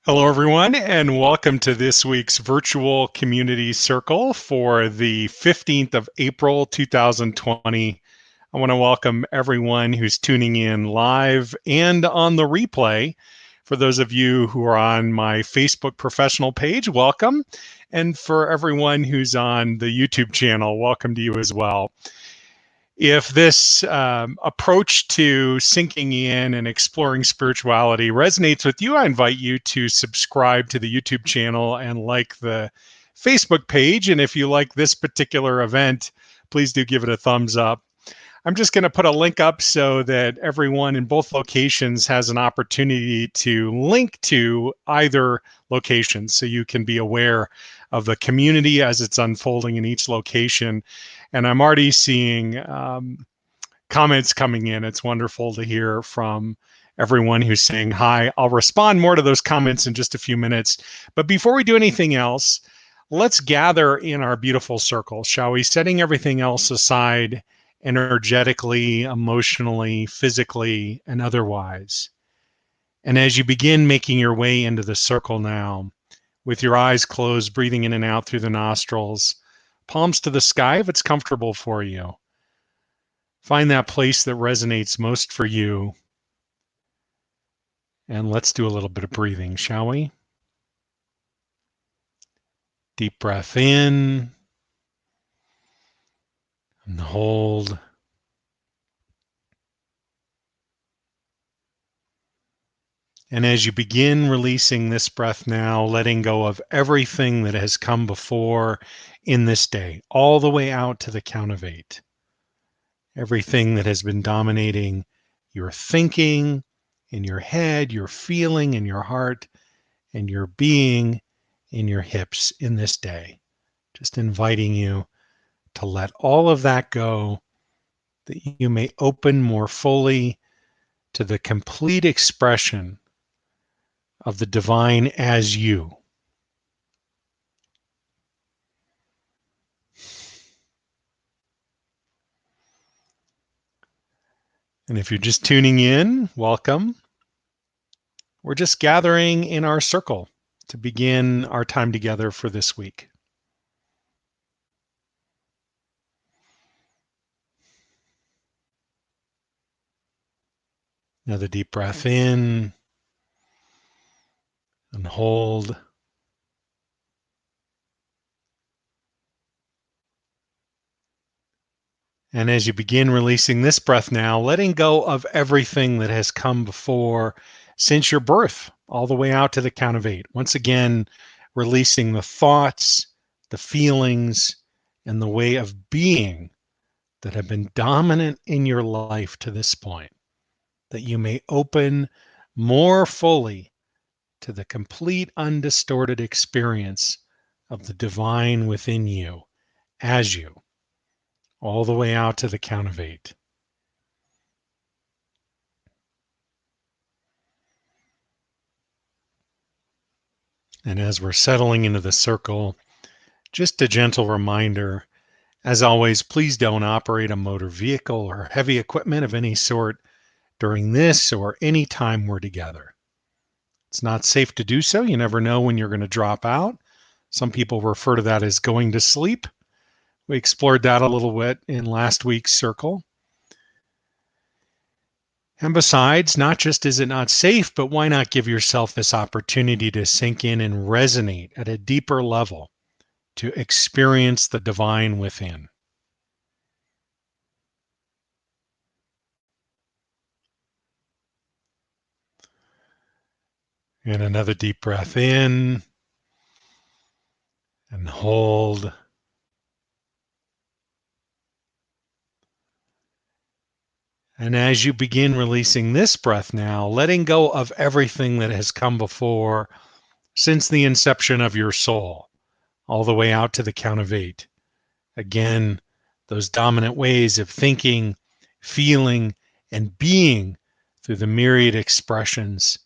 Hello, everyone, and welcome to this week's virtual community circle for the 15th of April, 2020. I want to welcome everyone who's tuning in live and on the replay. For those of you who are on my Facebook professional page, welcome. And for everyone who's on the YouTube channel, welcome to you as well. If this approach to sinking in and exploring spirituality resonates with you, I invite you to subscribe to the YouTube channel and like the Facebook page. And if you like this particular event, please do give it a thumbs up. I'm just going to put a link up so that everyone in both locations has an opportunity to link to either location so you can be aware of the community as it's unfolding in each location. And I'm already seeing comments coming in. It's wonderful to hear from everyone who's saying hi. I'll respond more to those comments in just a few minutes. But before we do anything else, let's gather in our beautiful circle, shall we? Setting everything else aside energetically, emotionally, physically, and otherwise. And as you begin making your way into the circle now, with your eyes closed, breathing in and out through the nostrils, palms to the sky if it's comfortable for you. Find that place that resonates most for you. And let's do a little bit of breathing, shall we? Deep breath in and hold. And as you begin releasing this breath now, letting go of everything that has come before in this day, all the way out to the count of 8. Everything that has been dominating your thinking, in your head, your feeling in your heart, and your being in your hips in this day. Just inviting you to let all of that go, that you may open more fully to the complete expression of the divine as you. And if you're just tuning in, welcome. We're just gathering in our circle to begin our time together for this week. Another deep breath in and hold. And as you begin releasing this breath now, letting go of everything that has come before since your birth, all the way out to the count of 8. Once again, releasing the thoughts, the feelings, and the way of being that have been dominant in your life to this point, that you may open more fully to the complete undistorted experience of the divine within you as you, all the way out to the count of 8. And as we're settling into the circle, just a gentle reminder, as always, please don't operate a motor vehicle or heavy equipment of any sort during this or any time we're together. It's not safe to do so. You never know when you're going to drop out. Some people refer to that as going to sleep. We explored that a little bit in last week's circle. And besides, not just is it not safe, but why not give yourself this opportunity to sink in and resonate at a deeper level, to experience the divine within. And another deep breath in and hold. And as you begin releasing this breath now, letting go of everything that has come before since the inception of your soul, all the way out to the count of 8. Again, those dominant ways of thinking, feeling, and being through the myriad expressions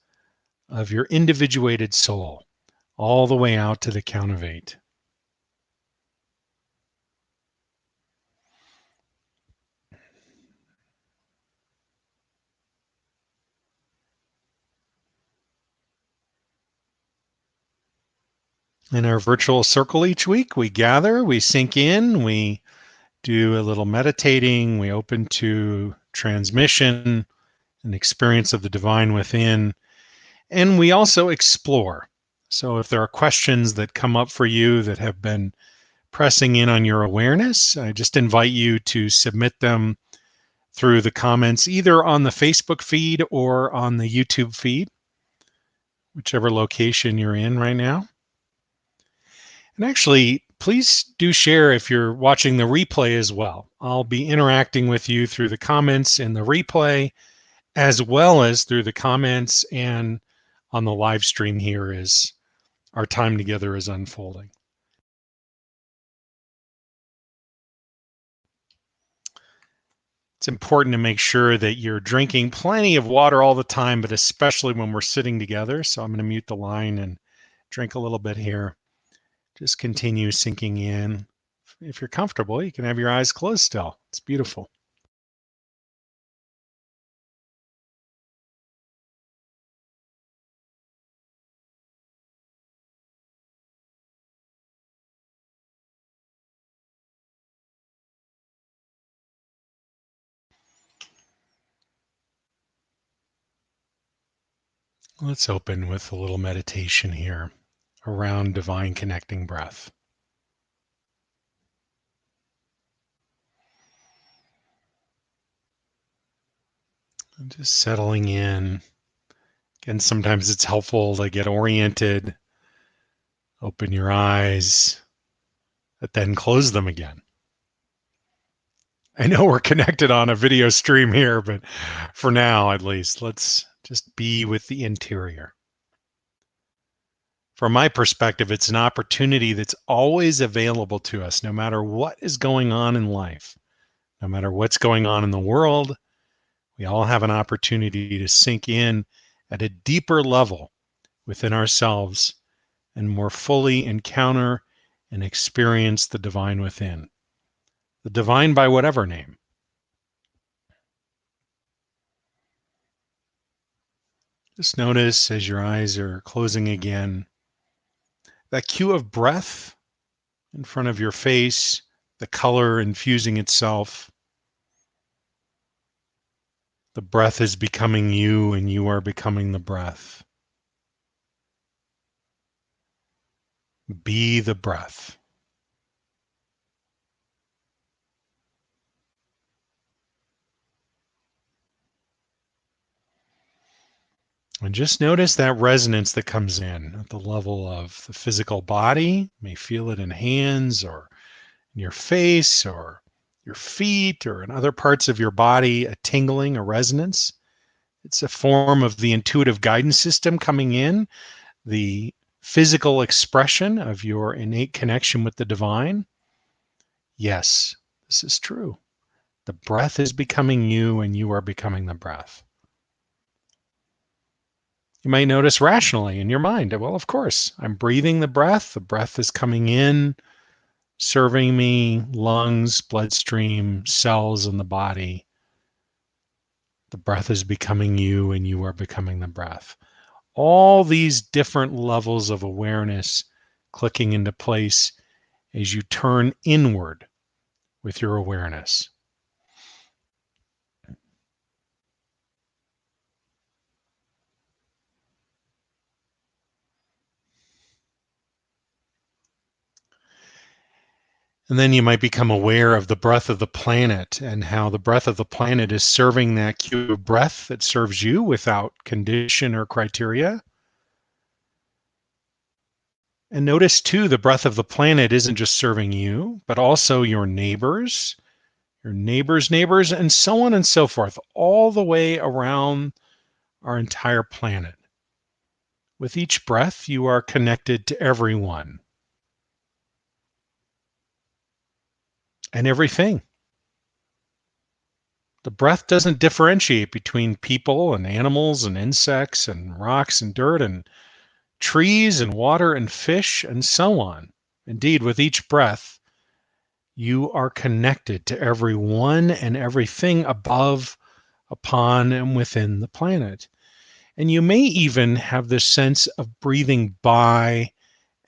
of your individuated soul, all the way out to the count of 8. In our virtual circle each week, we gather, we sink in, we do a little meditating, we open to transmission, an experience of the divine within, and we also explore. So if there are questions that come up for you that have been pressing in on your awareness, I just invite you to submit them through the comments, either on the Facebook feed or on the YouTube feed, whichever location you're in right now. And actually, please do share if you're watching the replay as well. I'll be interacting with you through the comments in the replay, as well as through the comments and on the live stream here as our time together is unfolding. It's important to make sure that you're drinking plenty of water all the time, but especially when we're sitting together. So I'm going to mute the line and drink a little bit here. Just continue sinking in. If you're comfortable, you can have your eyes closed still. It's beautiful. Let's open with a little meditation here around divine connecting breath. And just settling in. Again, sometimes it's helpful to get oriented, open your eyes, but then close them again. I know we're connected on a video stream here, but for now, at least, let's just be with the interior. From my perspective, it's an opportunity that's always available to us, no matter what is going on in life, no matter what's going on in the world. We all have an opportunity to sink in at a deeper level within ourselves and more fully encounter and experience the divine within, the divine by whatever name. Just notice as your eyes are closing again, that cue of breath in front of your face, the color infusing itself. The breath is becoming you and you are becoming the breath. Be the breath. And just notice that resonance that comes in at the level of the physical body. You may feel it in hands or in your face or your feet or in other parts of your body, a tingling, a resonance. It's a form of the intuitive guidance system coming in, the physical expression of your innate connection with the divine. Yes, this is true. The breath is becoming you and you are becoming the breath. You might notice rationally in your mind, well, of course, I'm breathing the breath. The breath is coming in, serving me lungs, bloodstream, cells in the body. The breath is becoming you and you are becoming the breath. All these different levels of awareness clicking into place as you turn inward with your awareness. And then you might become aware of the breath of the planet and how the breath of the planet is serving that cue of breath that serves you without condition or criteria. And notice too, the breath of the planet isn't just serving you, but also your neighbors, neighbors, and so on and so forth, all the way around our entire planet. With each breath, you are connected to everyone and everything. The breath doesn't differentiate between people and animals and insects and rocks and dirt and trees and water and fish and so on. Indeed, with each breath, you are connected to everyone and everything above, upon, and within the planet. And you may even have this sense of breathing by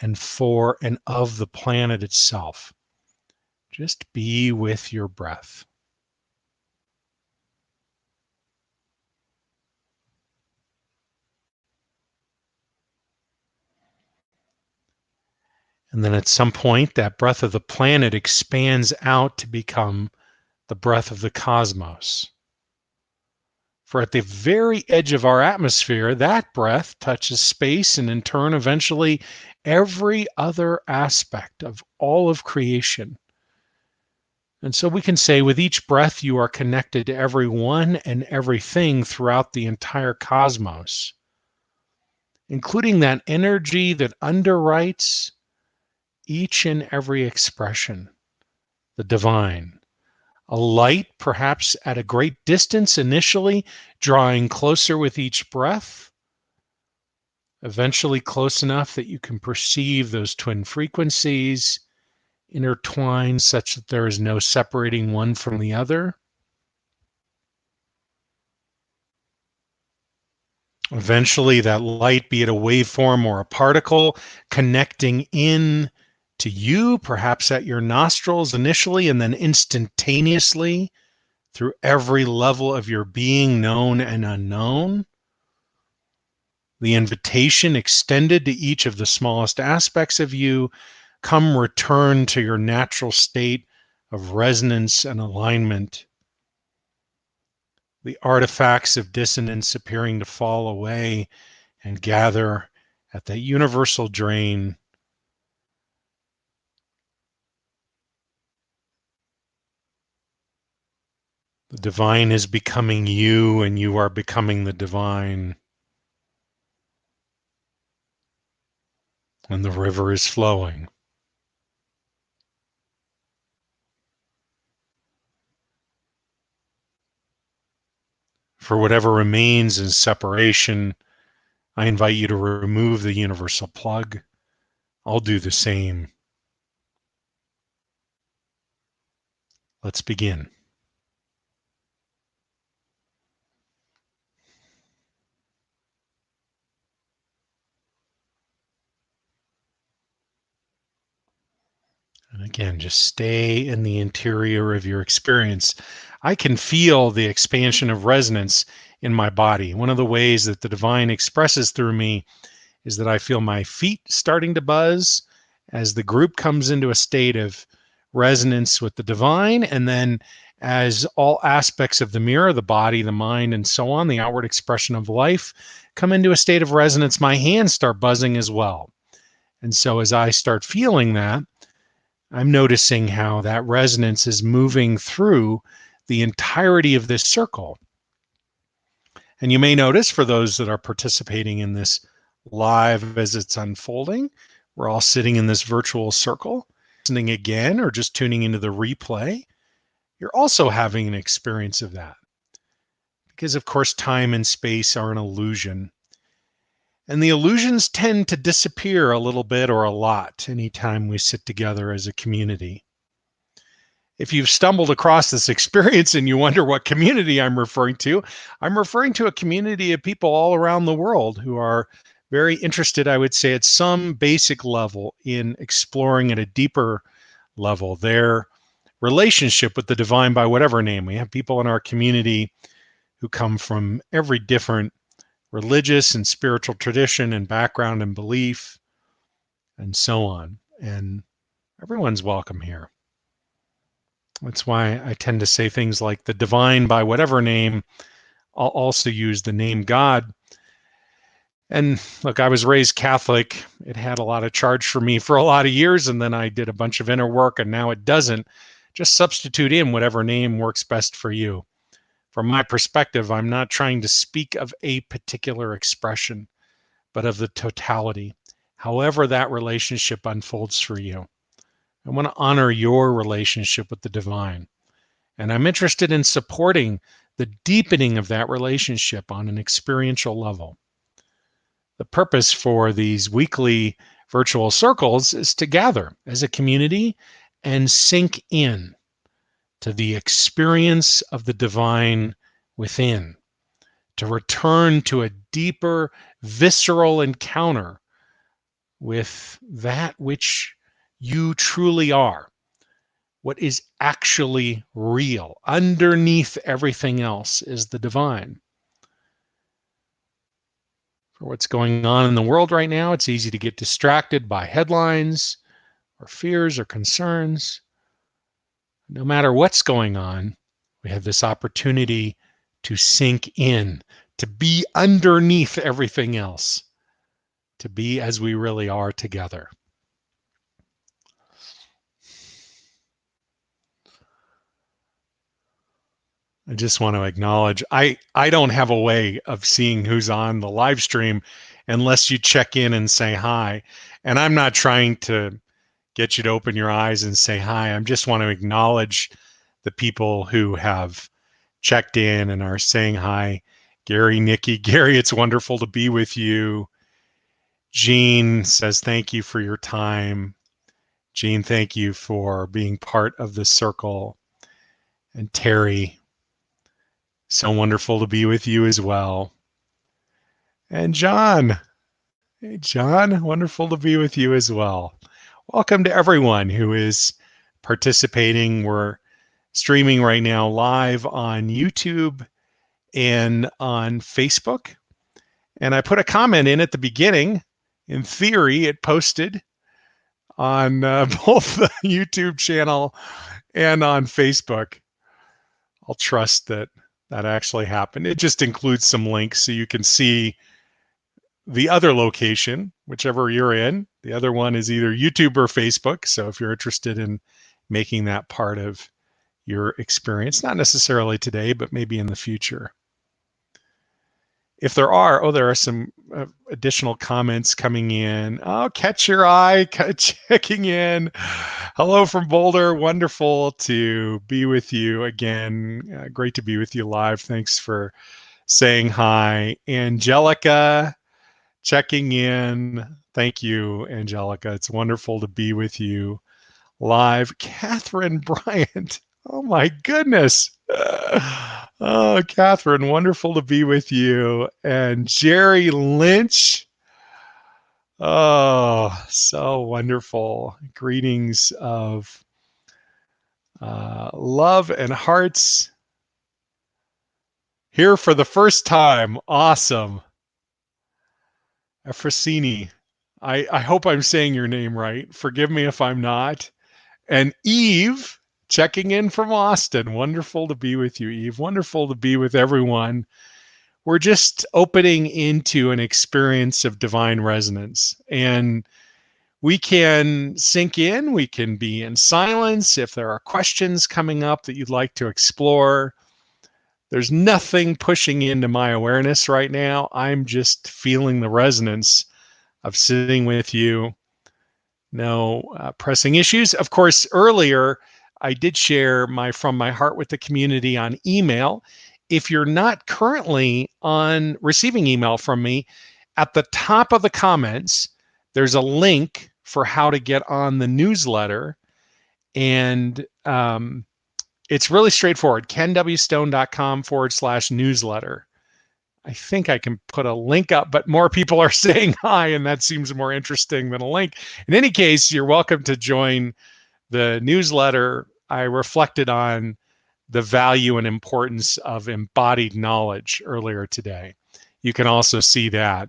and for and of the planet itself. Just be with your breath. And then at some point, that breath of the planet expands out to become the breath of the cosmos. For at the very edge of our atmosphere, that breath touches space and in turn, eventually, every other aspect of all of creation. And so we can say with each breath, you are connected to everyone and everything throughout the entire cosmos, including that energy that underwrites each and every expression, the divine. A light, perhaps at a great distance initially, drawing closer with each breath, eventually close enough that you can perceive those twin frequencies intertwined such that there is no separating one from the other. Eventually, that light, be it a waveform or a particle, connecting in to you, perhaps at your nostrils initially, and then instantaneously through every level of your being, known and unknown. The invitation extended to each of the smallest aspects of you. Come return to your natural state of resonance and alignment. The artifacts of dissonance appearing to fall away and gather at that universal drain. The divine is becoming you, and you are becoming the divine. And the river is flowing. For whatever remains in separation, I invite you to remove the universal plug. I'll do the same. Let's begin. And again, just stay in the interior of your experience. I can feel the expansion of resonance in my body. One of the ways that the divine expresses through me is that I feel my feet starting to buzz as the group comes into a state of resonance with the divine. And then as all aspects of the mirror, the body, the mind, and so on, the outward expression of life, come into a state of resonance, my hands start buzzing as well. And so as I start feeling that, I'm noticing how that resonance is moving through the entirety of this circle. And you may notice, for those that are participating in this live as it's unfolding, we're all sitting in this virtual circle, listening again or just tuning into the replay. You're also having an experience of that. Because, of course, time and space are an illusion. And the illusions tend to disappear a little bit or a lot anytime we sit together as a community. If you've stumbled across this experience and you wonder what community I'm referring to a community of people all around the world who are very interested, I would say, at some basic level in exploring at a deeper level their relationship with the divine by whatever name. We have people in our community who come from every different religious and spiritual tradition and background and belief and so on. And everyone's welcome here. That's why I tend to say things like the divine by whatever name. I'll also use the name God. And look, I was raised Catholic. It had a lot of charge for me for a lot of years, and then I did a bunch of inner work, and now it doesn't. Just substitute in whatever name works best for you. From my perspective, I'm not trying to speak of a particular expression, but of the totality, however that relationship unfolds for you. I want to honor your relationship with the divine. And I'm interested in supporting the deepening of that relationship on an experiential level. The purpose for these weekly virtual circles is to gather as a community and sink in to the experience of the divine within, to return to a deeper, visceral encounter with that which you truly are, what is actually real. Underneath everything else is the divine. For what's going on in the world right now, it's easy to get distracted by headlines or fears or concerns. No matter what's going on, we have this opportunity to sink in, to be underneath everything else, to be as we really are together. I just want to acknowledge I don't have a way of seeing who's on the live stream unless you check in and say hi. And I'm not trying to get you to open your eyes and say hi. I just want to acknowledge the people who have checked in and are saying hi. Gary, Nikki, Gary, it's wonderful to be with you. Jean says, thank you for your time. Jean, thank you for being part of the circle. And Terry, so wonderful to be with you as well. And John, hey, John, wonderful to be with you as well. Welcome to everyone who is participating. We're streaming right now live on YouTube and on Facebook. And I put a comment in at the beginning. In theory, it posted on both the YouTube channel and on Facebook. I'll trust that that actually happened. It just includes some links so you can see the other location, whichever you're in. The other one is either YouTube or Facebook. So if you're interested in making that part of your experience, not necessarily today, but maybe in the future. If there are some additional comments coming in. Oh, catch your eye, checking in. Hello from Boulder. Wonderful to be with you again. Great to be with you live. Thanks for saying hi. Angelica, checking in. Thank you, Angelica. It's wonderful to be with you live. Catherine Bryant. Oh my goodness. Oh, Catherine, wonderful to be with you. And Jerry Lynch. Oh, so wonderful. Greetings of love and hearts. Here for the first time. Awesome. Efrosini. I hope I'm saying your name right. Forgive me if I'm not. And Eve, checking in from Austin. Wonderful to be with you, Eve. Wonderful to be with everyone. We're just opening into an experience of divine resonance. And we can sink in. We can be in silence. If there are questions coming up that you'd like to explore, there's nothing pushing into my awareness right now. I'm just feeling the resonance of sitting with you. No pressing issues. Of course, earlier I did share my From My Heart with the community on email. If you're not currently on receiving email from me, at the top of the comments, there's a link for how to get on the newsletter. And it's really straightforward. kenwstone.com/newsletter. I think I can put a link up, but more people are saying hi, and that seems more interesting than a link. In any case, you're welcome to join the newsletter. I reflected on the value and importance of embodied knowledge earlier today. You can also see that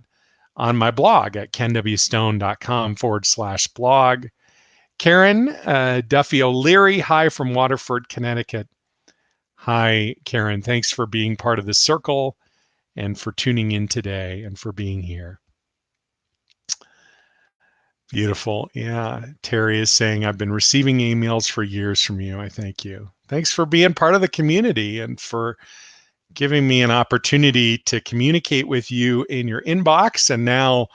on my blog at kenwstone.com/blog. Karen Duffy O'Leary, hi from Waterford, Connecticut. Hi, Karen. Thanks for being part of the circle and for tuning in today and for being here. Beautiful. Yeah. Terry is saying, I've been receiving emails for years from you. I thank you. Thanks for being part of the community and for giving me an opportunity to communicate with you in your inbox, and now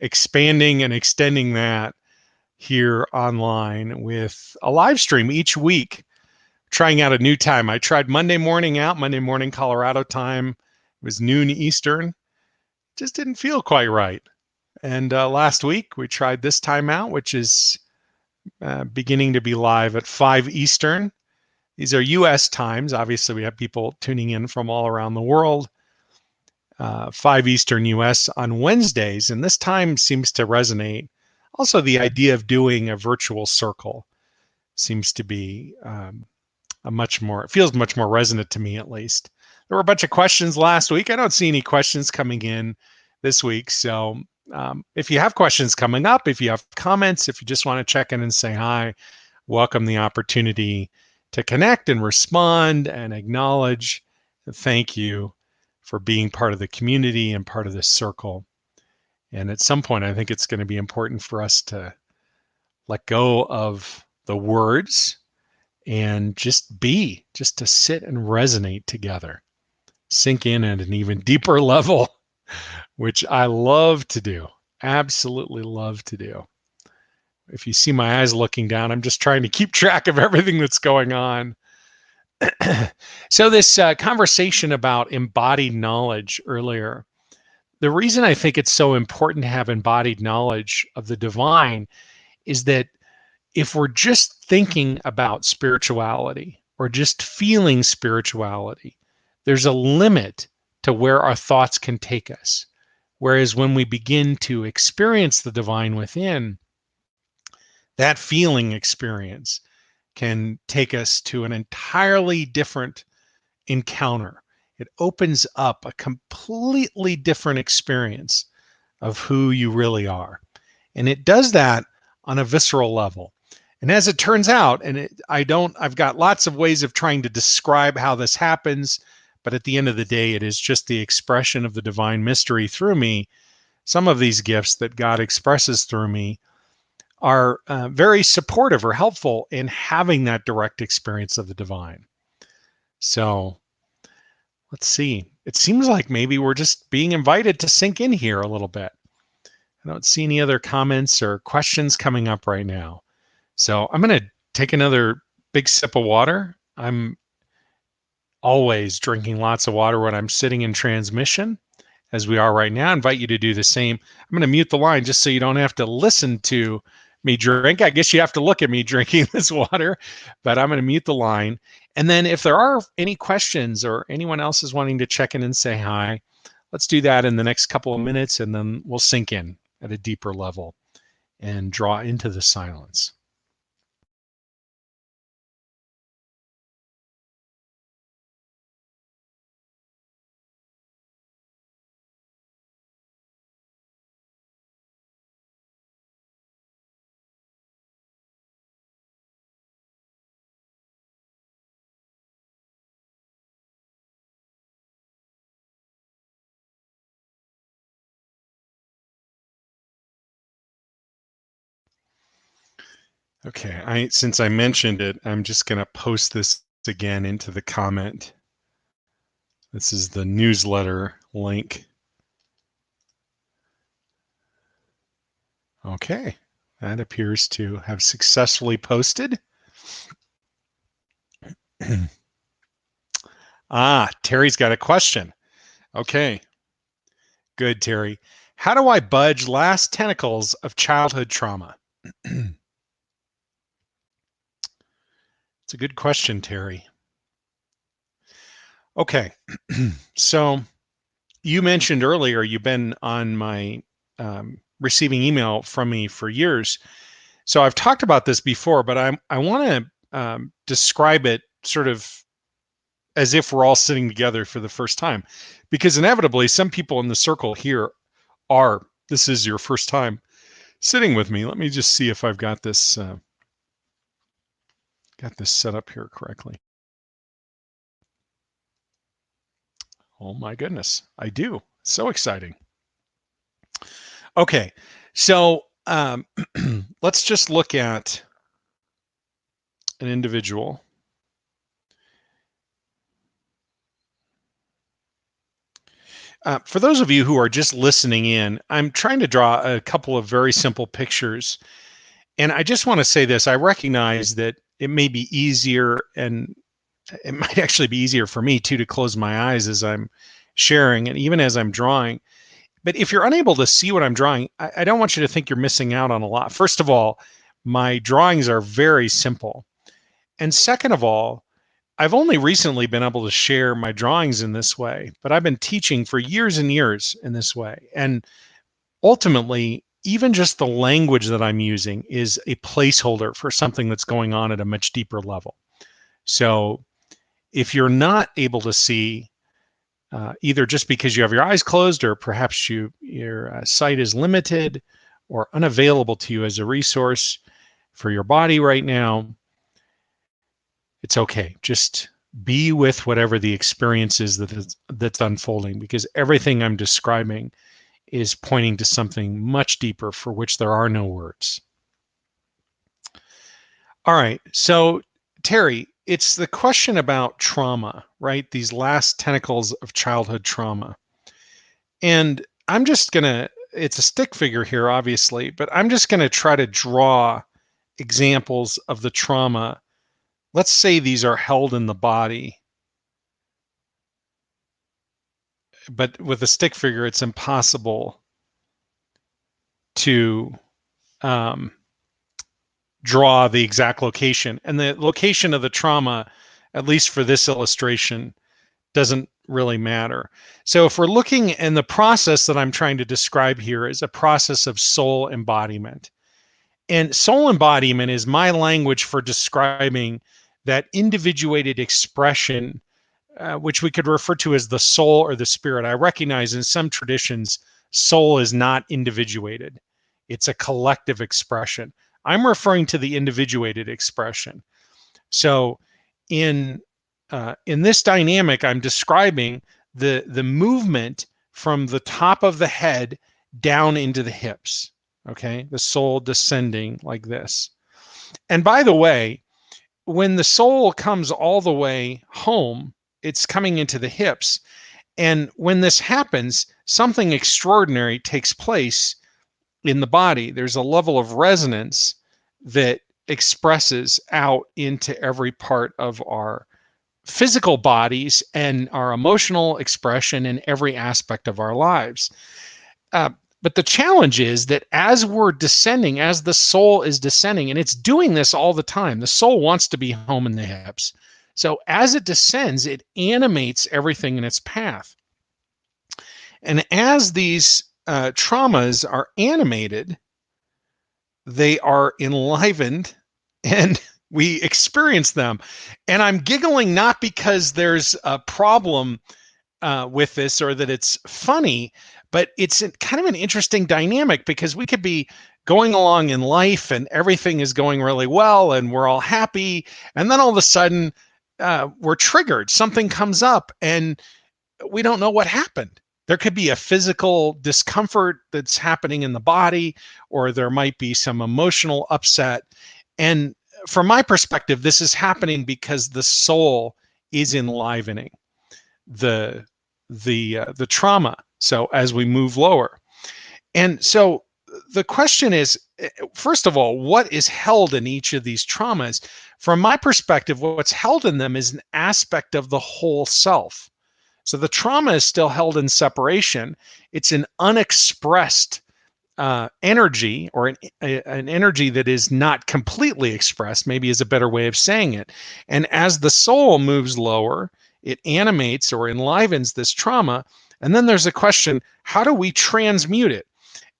expanding and extending that here online with a live stream each week, trying out a new time. I tried Monday morning Colorado time. It was noon Eastern. Just didn't feel quite right. And last week we tried this time out, which is beginning to be live at 5 Eastern. These are US times. Obviously, we have people tuning in from all around the world. 5 Eastern US on Wednesdays, and this time seems to resonate also the idea of doing a virtual circle seems to be it feels much more resonant to me, at least. There were a bunch of questions last week. I don't see any questions coming in this week. So if you have questions coming up, if you have comments, if you just want to check in and say hi, welcome the opportunity to connect and respond and acknowledge. Thank you for being part of the community and part of this circle. And at some point, I think it's going to be important for us to let go of the words and just to sit and resonate together, sink in at an even deeper level, which I love to do, absolutely love to do. If you see my eyes looking down, I'm just trying to keep track of everything that's going on. So this conversation about embodied knowledge earlier, the reason I think it's so important to have embodied knowledge of the divine is that if we're just thinking about spirituality or just feeling spirituality, there's a limit to where our thoughts can take us. Whereas when we begin to experience the divine within, that feeling experience can take us to an entirely different encounter. It opens up a completely different experience of who you really are. And it does that on a visceral level. And as it turns out, I've got lots of ways of trying to describe how this happens, but at the end of the day, it is just the expression of the divine mystery through me. Some of these gifts that God expresses through me are very supportive or helpful in having that direct experience of the divine. So let's see. It seems like maybe we're just being invited to sink in here a little bit. I don't see any other comments or questions coming up right now. So I'm going to take another big sip of water. I'm always drinking lots of water when I'm sitting in transmission, as we are right now. I invite you to do the same. I'm going to mute the line just so you don't have to listen to me drink. I guess you have to look at me drinking this water, but I'm going to mute the line. And then if there are any questions or anyone else is wanting to check in and say hi, let's do that in the next couple of minutes, and then we'll sink in at a deeper level and draw into the silence. Okay, since I mentioned it, I'm just going to post this again into the comment. This is the newsletter link. Okay, that appears to have successfully posted. Terry's got a question. Okay, good, Terry. How do I budge last tentacles of childhood trauma? It's a good question, Terry. Okay, so you mentioned earlier you've been on my receiving email from me for years. So I've talked about this before, but I want to describe it sort of as if we're all sitting together for the first time, because inevitably some people in the circle here this is your first time sitting with me. Let me just see if I've got this set up here correctly. Oh my goodness, I do. So exciting. Okay, so let's just look at an individual. For those of you who are just listening in, I'm trying to draw a couple of very simple pictures. And I just want to say this. I recognize that it may be easier, and it might actually be easier for me too, to close my eyes as I'm sharing and even as I'm drawing. But if you're unable to see what I'm drawing, I don't want you to think you're missing out on a lot. First of all, my drawings are very simple. And second of all, I've only recently been able to share my drawings in this way, but I've been teaching for years and years in this way. And ultimately, even just the language that I'm using is a placeholder for something that's going on at a much deeper level. So if you're not able to see, either just because you have your eyes closed, or perhaps your sight is limited or unavailable to you as a resource for your body right now, it's okay. Just be with whatever the experience is that's unfolding, because everything I'm describing is pointing to something much deeper for which there are no words. All right, so Terry, it's the question about trauma, right? These last tentacles of childhood trauma. And I'm just going to, it's a stick figure here, obviously, but I'm just going to try to draw examples of the trauma. Let's say these are held in the body, but with a stick figure, it's impossible to draw the exact location. And the location of the trauma, at least for this illustration, doesn't really matter. So if we're looking, in the process that I'm trying to describe here is a process of soul embodiment. And soul embodiment is my language for describing that individuated expression, which we could refer to as the soul or the spirit. I recognize in some traditions, soul is not individuated. It's a collective expression. I'm referring to the individuated expression. So in this dynamic, I'm describing the movement from the top of the head down into the hips. Okay, the soul descending like this. And by the way, when the soul comes all the way home, it's coming into the hips. And when this happens, something extraordinary takes place in the body. There's a level of resonance that expresses out into every part of our physical bodies and our emotional expression in every aspect of our lives. But the challenge is that as we're descending, as the soul is descending, and it's doing this all the time, the soul wants to be home in the hips. So as it descends, it animates everything in its path. And as these traumas are animated, they are enlivened and we experience them. And I'm giggling not because there's a problem with this or that it's funny, but it's kind of an interesting dynamic, because we could be going along in life and everything is going really well and we're all happy. And then all of a sudden we're triggered. Something comes up and we don't know what happened. There could be a physical discomfort that's happening in the body, or there might be some emotional upset. And from my perspective, this is happening because the soul is enlivening the trauma. So as we move lower, and so the question is, first of all, what is held in each of these traumas? From my perspective, what's held in them is an aspect of the whole self. So the trauma is still held in separation. It's an unexpressed energy, or an energy that is not completely expressed, maybe is a better way of saying it. And as the soul moves lower, it animates or enlivens this trauma. And then there's a question, how do we transmute it?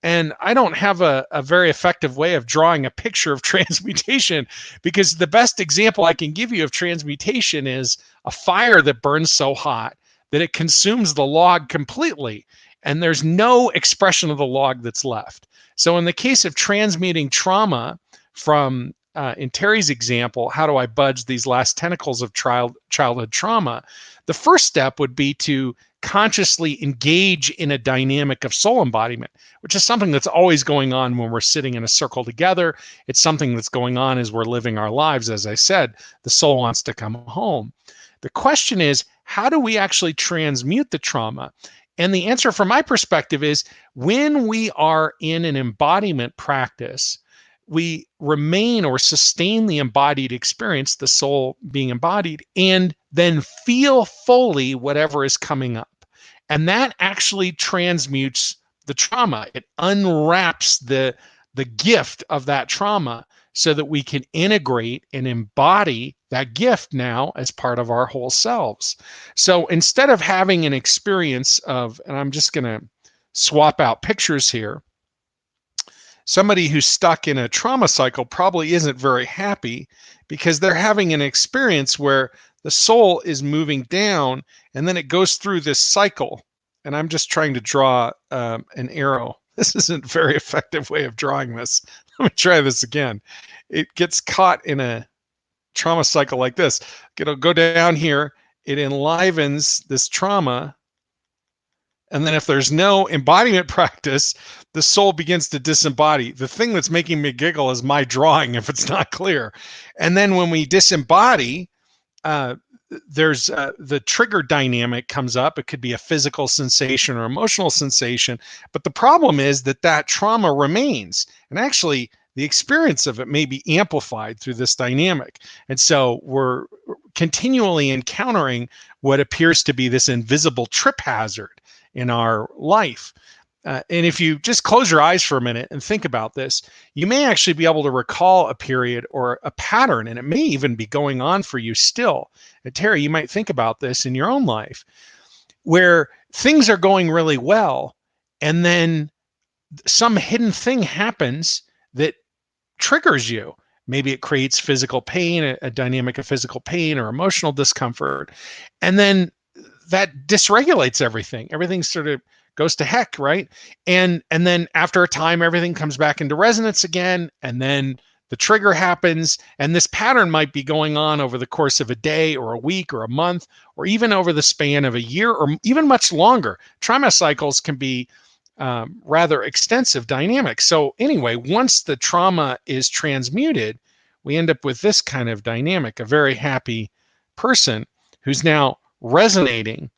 And I don't have a very effective way of drawing a picture of transmutation, because the best example I can give you of transmutation is a fire that burns so hot that it consumes the log completely, and there's no expression of the log that's left. So in the case of transmuting trauma from, in Terry's example, how do I budge these last tentacles of childhood trauma? The first step would be to consciously engage in a dynamic of soul embodiment, which is something that's always going on when we're sitting in a circle together. It's something that's going on as we're living our lives. As I said, the soul wants to come home. The question is, how do we actually transmute the trauma? And the answer from my perspective is, when we are in an embodiment practice, we remain or sustain the embodied experience, the soul being embodied, and then feel fully whatever is coming up. And that actually transmutes the trauma. It unwraps the gift of that trauma so that we can integrate and embody that gift now as part of our whole selves. So instead of having an experience of, and I'm just going to swap out pictures here. somebody who's stuck in a trauma cycle probably isn't very happy because they're having an experience where the soul is moving down and then it goes through this cycle. And I'm just trying to draw an arrow. This isn't a very effective way of drawing this. Let me try this again. It gets caught in a trauma cycle like this. It'll go down here. It enlivens this trauma. And then if there's no embodiment practice, the soul begins to disembody. The thing that's making me giggle is my drawing if it's not clear. And then when we disembody, there's the trigger dynamic comes up. It could be a physical sensation or emotional sensation. But the problem is that that trauma remains. And actually, the experience of it may be amplified through this dynamic. And so we're continually encountering what appears to be this invisible trip hazard in our life. And if you just close your eyes for a minute and think about this, you may actually be able to recall a period or a pattern, and it may even be going on for you still. And Terry, you might think about this in your own life, where things are going really well, and then some hidden thing happens that triggers you. Maybe it creates physical pain, a dynamic of physical pain or emotional discomfort. And then that dysregulates everything. Everything sort of goes to heck, right? And then after a time, everything comes back into resonance again. And then the trigger happens. And this pattern might be going on over the course of a day or a week or a month, or even over the span of a year or even much longer. Trauma cycles can be rather extensive dynamics. So anyway, once the trauma is transmuted, we end up with this kind of dynamic, a very happy person who's now resonating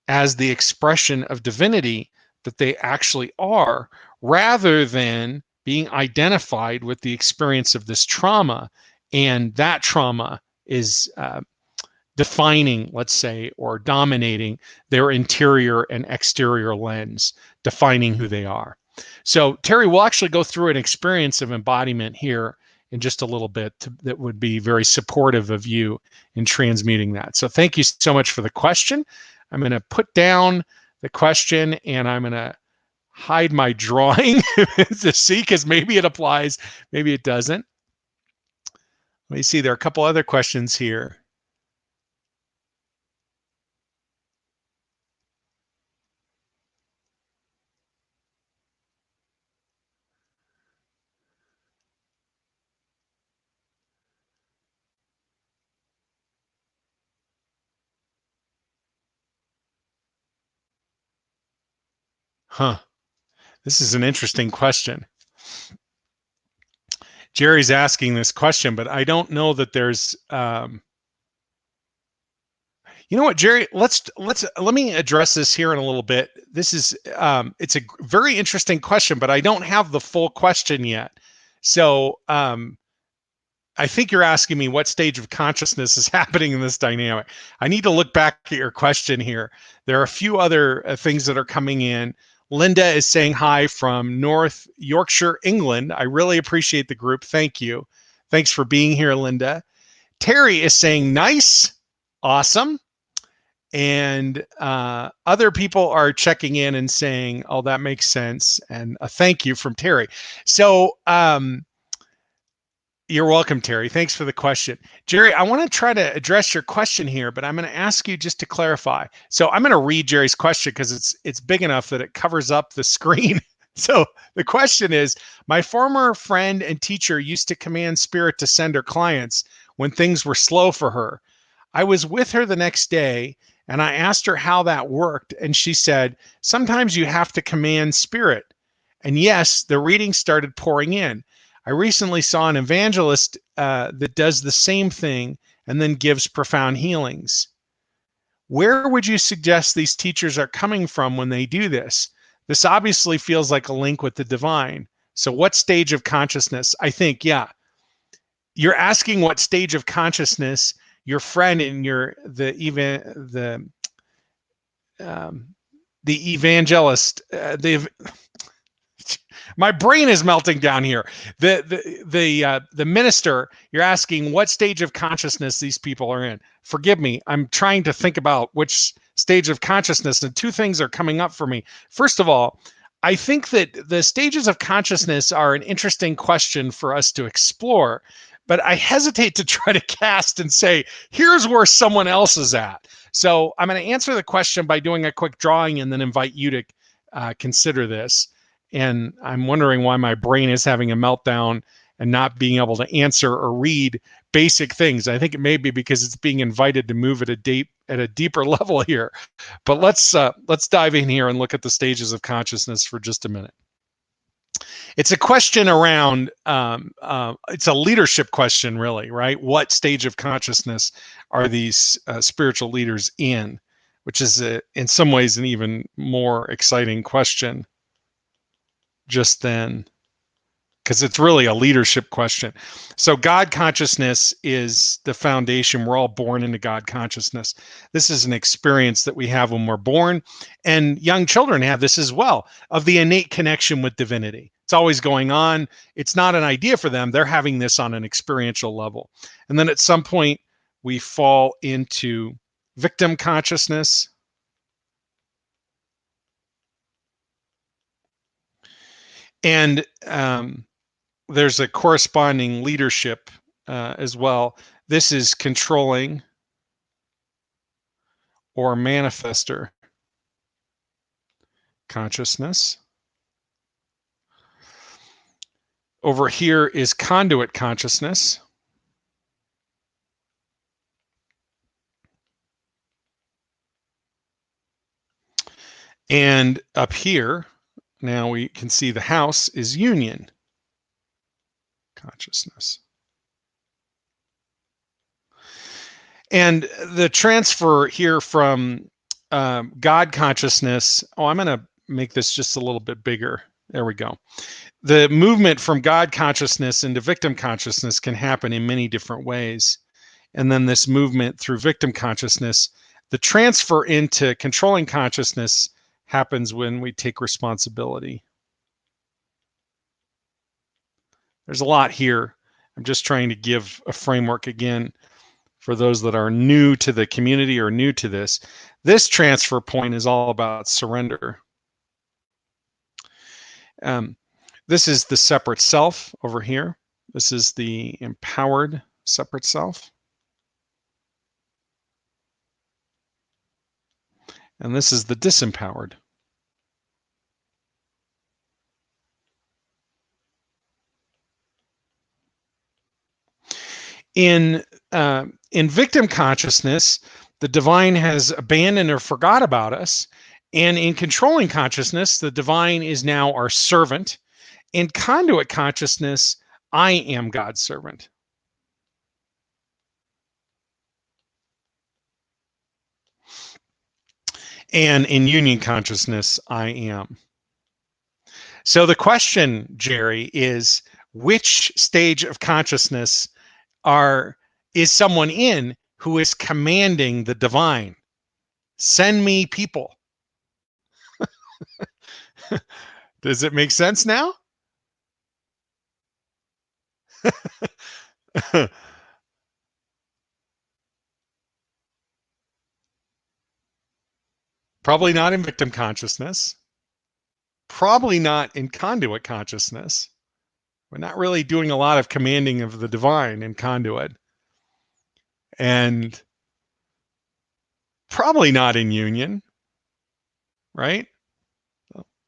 as the expression of divinity that they actually are, rather than being identified with the experience of this trauma. And that trauma is defining, let's say, or dominating their interior and exterior lens, defining who they are. So Terry, we'll actually go through an experience of embodiment here in just a little bit that would be very supportive of you in transmuting that. So thank you so much for the question. I'm going to put down the question and I'm going to hide my drawing to see, because maybe it applies, maybe it doesn't. Let me see, there are a couple other questions here. Huh. This is an interesting question. Jerry's asking this question, but I don't know that there's, you know what, Jerry, let me address this here in a little bit. This is, it's a very interesting question, but I don't have the full question yet. So I think you're asking me what stage of consciousness is happening in this dynamic. I need to look back at your question here. There are a few other things that are coming in. Linda is saying hi from North Yorkshire, England. I really appreciate the group. Thank you. Thanks for being here, Linda. Terry is saying nice, awesome. And other people are checking in and saying, oh, that makes sense. And a thank you from Terry. So you're welcome, Terry. Thanks for the question. Jerry, I want to try to address your question here, but I'm going to ask you just to clarify. So I'm going to read Jerry's question because it's big enough that it covers up the screen. So the question is, my former friend and teacher used to command spirit to send her clients when things were slow for her. I was with her the next day and I asked her how that worked. And she said, sometimes you have to command spirit. And yes, the readings started pouring in. I recently saw an evangelist that does the same thing and then gives profound healings. Where would you suggest these teachers are coming from when they do this? This obviously feels like a link with the divine. So what stage of consciousness? I think, yeah. You're asking what stage of consciousness your friend and the evangelist, my brain is melting down here. The minister, you're asking what stage of consciousness these people are in. Forgive me, I'm trying to think about which stage of consciousness, and two things are coming up for me. First of all, I think that the stages of consciousness are an interesting question for us to explore, but I hesitate to try to cast and say, here's where someone else is at. So I'm going to answer the question by doing a quick drawing and then invite you to consider this. And I'm wondering why my brain is having a meltdown and not being able to answer or read basic things. I think it may be because it's being invited to move at a deeper level here. But let's dive in here and look at the stages of consciousness for just a minute. It's a question around, it's a leadership question, really, right? What stage of consciousness are these spiritual leaders in? Which is, in some ways, an even more exciting question just then, because it's really a leadership question. So God consciousness is the foundation. We're all born into God consciousness. This is an experience that we have when we're born, and young children have this as well, of the innate connection with divinity. It's always going on. It's not an idea for them. They're having this on an experiential level. And then at some point, we fall into victim consciousness. And there's a corresponding leadership as well. This is controlling or manifester consciousness. Over here is conduit consciousness. And up here, now we can see the house is union consciousness. And the transfer here from God consciousness, I'm going to make this just a little bit bigger. There we go. The movement from God consciousness into victim consciousness can happen in many different ways. And then this movement through victim consciousness, the transfer into controlling consciousness happens when we take responsibility. There's a lot here. I'm just trying to give a framework again for those that are new to the community or new to this. This transfer point is all about surrender. This is the separate self over here. This is the empowered separate self. And this is the disempowered. In victim consciousness, the divine has abandoned or forgot about us. And in controlling consciousness, the divine is now our servant. In conduit consciousness, I am God's servant. And in union consciousness, I am. So the question, Jerry, is which stage of consciousness is someone in who is commanding the divine? Send me people. Does it make sense now? Probably not in victim consciousness. Probably not in conduit consciousness. We're not really doing a lot of commanding of the divine in conduit. And probably not in union, right?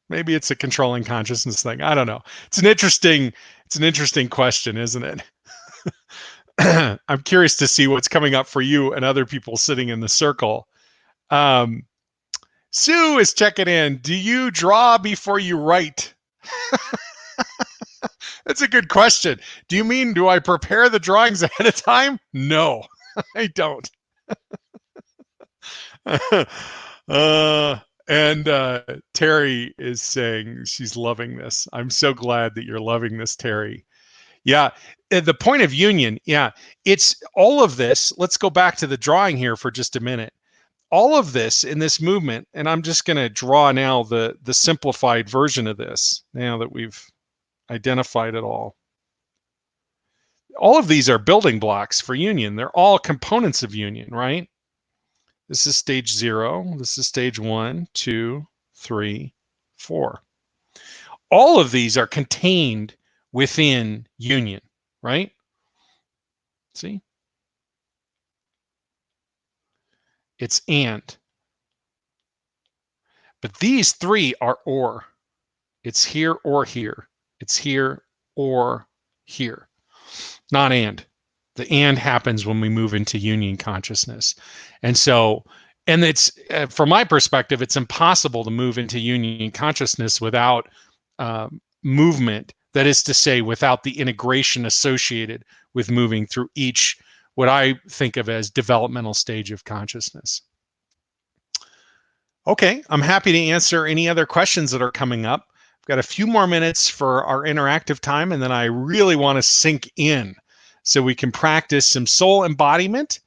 Maybe it's a controlling consciousness thing. I don't know. It's an interesting question, isn't it? I'm curious to see what's coming up for you and other people sitting in the circle. Sue is checking in. Do you draw before you write? That's a good question. Do you mean, do I prepare the drawings ahead of time? No, I don't. And Terry is saying she's loving this. I'm so glad that you're loving this, Terry. Yeah, the point of union, yeah, it's all of this. Let's go back to the drawing here for just a minute. All of this in this movement, and I'm just going to draw now the simplified version of this now that we've identified it all. All of these are building blocks for union. They're all components of union, right? This is stage 0. This is stage 1, 2, 3, 4. all of these are contained within union, right? See? It's and. But these three are or. It's here or here. It's here or here. Not and. The and happens when we move into union consciousness. And so, and it's, from my perspective, it's impossible to move into union consciousness without movement. That is to say, without the integration associated with moving through each, what I think of as developmental stage of consciousness. Okay, I'm happy to answer any other questions that are coming up. I've got a few more minutes for our interactive time, and then I really want to sink in so we can practice some soul embodiment,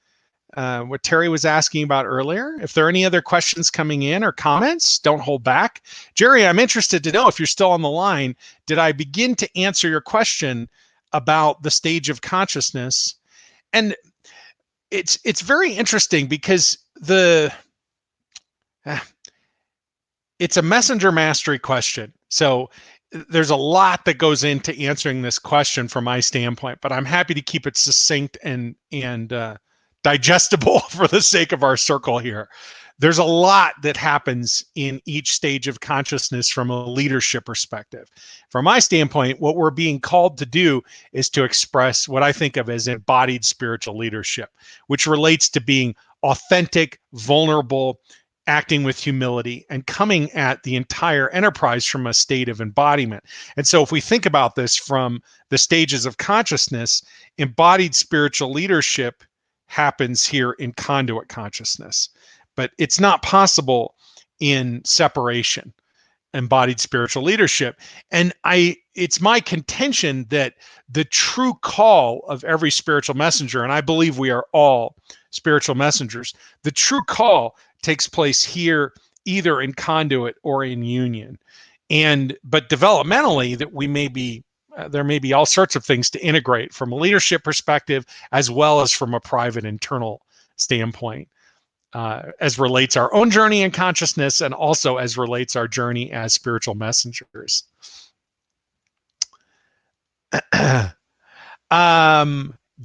what Terry was asking about earlier. If there are any other questions coming in or comments, don't hold back. Jerry, I'm interested to know if you're still on the line. Did I begin to answer your question about the stage of consciousness? And it's very interesting because it's a messenger mastery question. So there's a lot that goes into answering this question from my standpoint, but I'm happy to keep it succinct and digestible for the sake of our circle here. There's a lot that happens in each stage of consciousness from a leadership perspective. From my standpoint, what we're being called to do is to express what I think of as embodied spiritual leadership, which relates to being authentic, vulnerable, acting with humility, and coming at the entire enterprise from a state of embodiment. And so if we think about this from the stages of consciousness, embodied spiritual leadership happens here in conduit consciousness, but it's not possible in separation, embodied spiritual leadership. And it's my contention that the true call of every spiritual messenger, and I believe we are all spiritual messengers, the true call takes place here, either in conduit or in union. But developmentally, that we may be there may be all sorts of things to integrate from a leadership perspective, as well as from a private internal standpoint, as relates our own journey in consciousness, and also as relates our journey as spiritual messengers.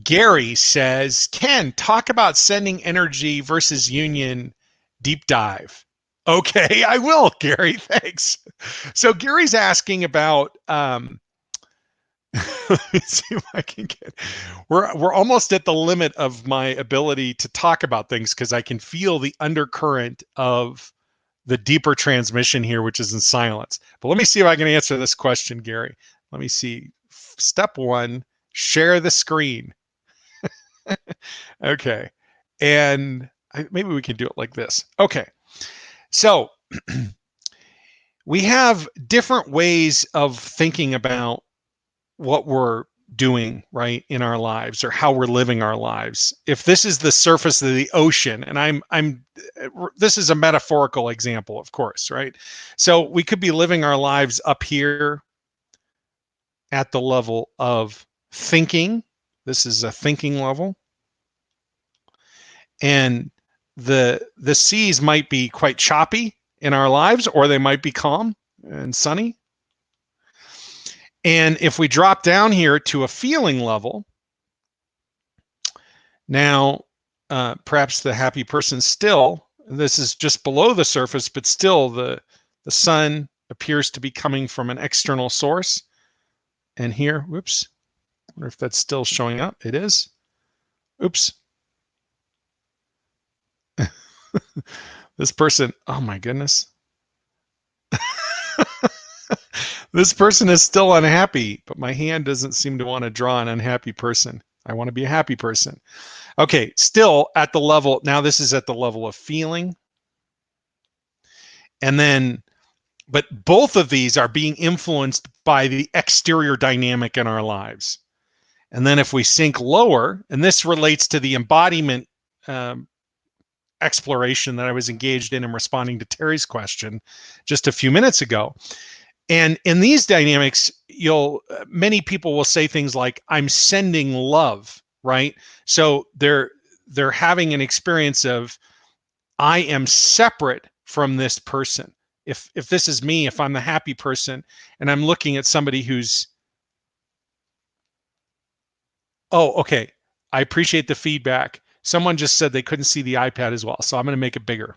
Gary says, Ken, talk about sending energy versus union deep dive. Okay, I will, Gary. Thanks. So Gary's asking about, let me see if I can get, we're almost at the limit of my ability to talk about things because I can feel the undercurrent of the deeper transmission here, which is in silence. But let me see if I can answer this question, Gary. Let me see. Step one, share the screen. Okay. And maybe we can do it like this. Okay. So we have different ways of thinking about what we're doing, right, in our lives, or how we're living our lives. If this is the surface of the ocean, and this is a metaphorical example, of course, right? So we could be living our lives up here at the level of thinking. This is a thinking level. And the seas might be quite choppy in our lives, or they might be calm and sunny. And if we drop down here to a feeling level, now perhaps the happy person still, this is just below the surface, but still the sun appears to be coming from an external source. And here, whoops, I wonder if that's still showing up. It is. Oops. This person, oh my goodness. This person is still unhappy, but my hand doesn't seem to want to draw an unhappy person. I want to be a happy person. Okay, still at the level, now this is at the level of feeling. And then, but both of these are being influenced by the exterior dynamic in our lives. And then if we sink lower, and this relates to the embodiment exploration that I was engaged in responding to Terry's question just a few minutes ago. And in these dynamics, many people will say things like, I'm sending love, right? So they're having an experience of, I am separate from this person. If this is me, if I'm the happy person and I'm looking at somebody who's, oh, okay, I appreciate the feedback. Someone just said they couldn't see the iPad as well, so I'm going to make it bigger.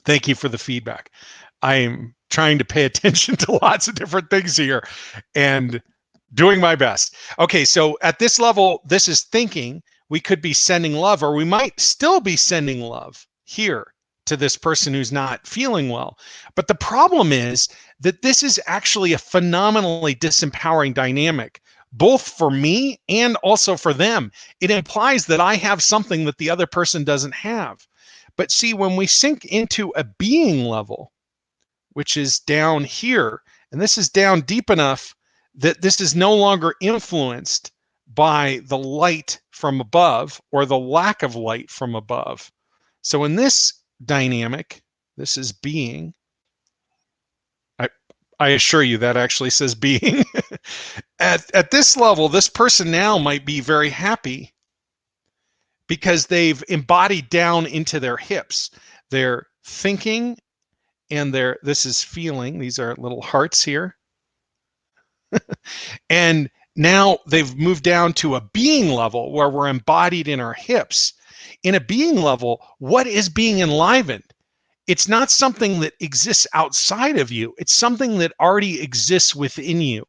Thank you for the feedback. I'm trying to pay attention to lots of different things here and doing my best. Okay, so at this level, this is thinking. We could be sending love, or we might still be sending love here to this person who's not feeling well. But the problem is that this is actually a phenomenally disempowering dynamic, both for me and also for them. It implies that I have something that the other person doesn't have. But see, when we sink into a being level, which is down here, and this is down deep enough that this is no longer influenced by the light from above or the lack of light from above. So in this dynamic, this is being. I assure you that actually says being. At this level, this person now might be very happy because they've embodied down into their hips. They're thinking and this is feeling. These are little hearts here. And now they've moved down to a being level where we're embodied in our hips. In a being level, what is being enlivened? It's not something that exists outside of you. It's something that already exists within you.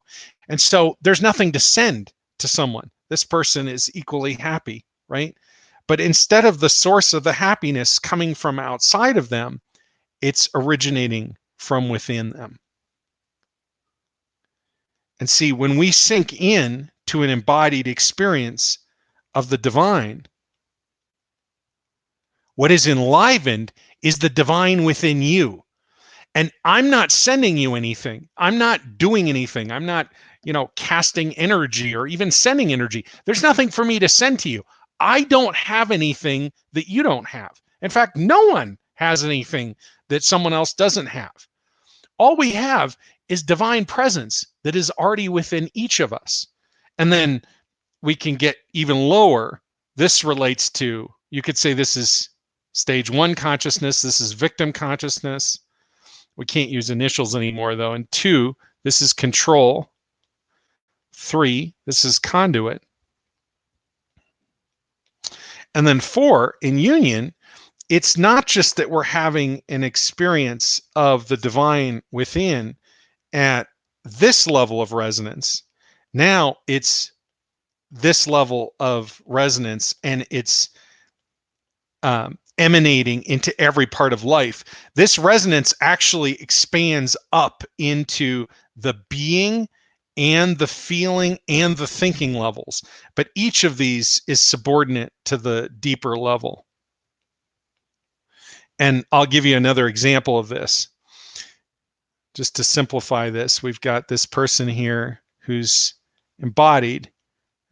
And so there's nothing to send to someone. This person is equally happy, right? But instead of the source of the happiness coming from outside of them, it's originating from within them. And see, when we sink in to an embodied experience of the divine, what is enlivened is the divine within you. And I'm not sending you anything. I'm not doing anything. I'm not, casting energy or even sending energy. There's nothing for me to send to you. I don't have anything that you don't have. In fact, no one has anything that someone else doesn't have. All we have is divine presence that is already within each of us. And then we can get even lower. This relates to, you could say this is stage 1 consciousness. This is victim consciousness. We can't use initials anymore, though. And 2, this is control. 3, this is conduit. And then 4, in union, it's not just that we're having an experience of the divine within at this level of resonance. Now it's this level of resonance, and it's emanating into every part of life. This resonance actually expands up into the being and the feeling and the thinking levels. But each of these is subordinate to the deeper level. And I'll give you another example of this. Just to simplify this, we've got this person here who's embodied.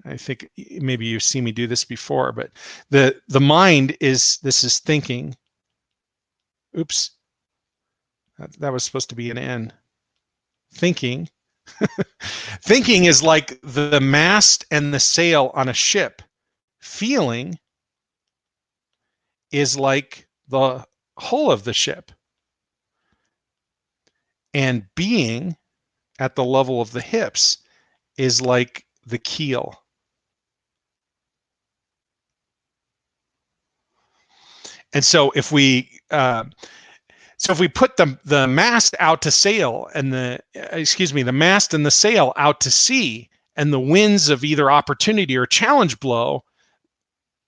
I think maybe you've seen me do this before, but the mind is, this is thinking. Oops, that was supposed to be an N. Thinking. Thinking is like the mast and the sail on a ship. Feeling is like the hull of the ship. And being at the level of the hips is like the keel. And so if we put the mast out to sail and the mast and the sail out to sea, and the winds of either opportunity or challenge blow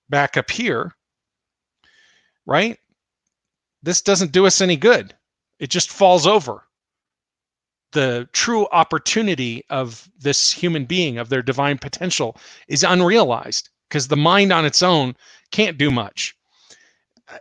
back up here, right? This doesn't do us any good. It just falls over. The true opportunity of this human being, of their divine potential, is unrealized because the mind on its own can't do much.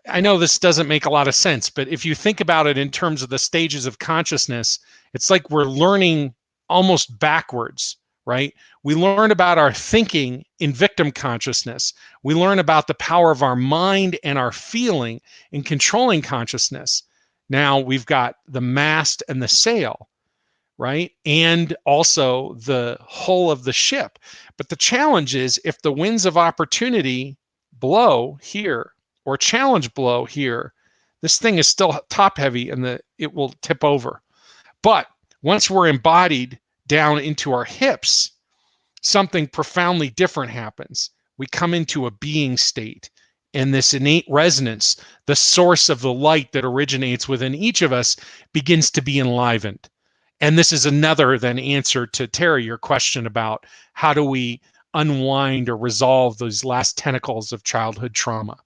I know this doesn't make a lot of sense, but if you think about it in terms of the stages of consciousness, it's like we're learning almost backwards, right? We learn about our thinking in victim consciousness. We learn about the power of our mind and our feeling in controlling consciousness. Now we've got the mast and the sail, right? And also the hull of the ship. But the challenge is, if the winds of opportunity blow here or challenge blow here, this thing is still top heavy and it will tip over. But once we're embodied down into our hips, something profoundly different happens. We come into a being state, and this innate resonance, the source of the light that originates within each of us, begins to be enlivened. And this is another then answer to Terry, your question about how do we unwind or resolve those last tentacles of childhood trauma.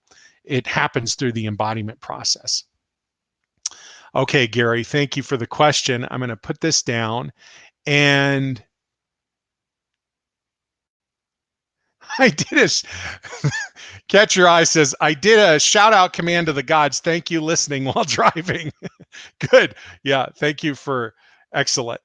It happens through the embodiment process. Okay, Gary, thank you for the question. I'm going to put this down. And I did a, Catch Your Eye says, I did a shout out command to the gods. Thank you listening while driving. Good. Yeah, thank you for excellent.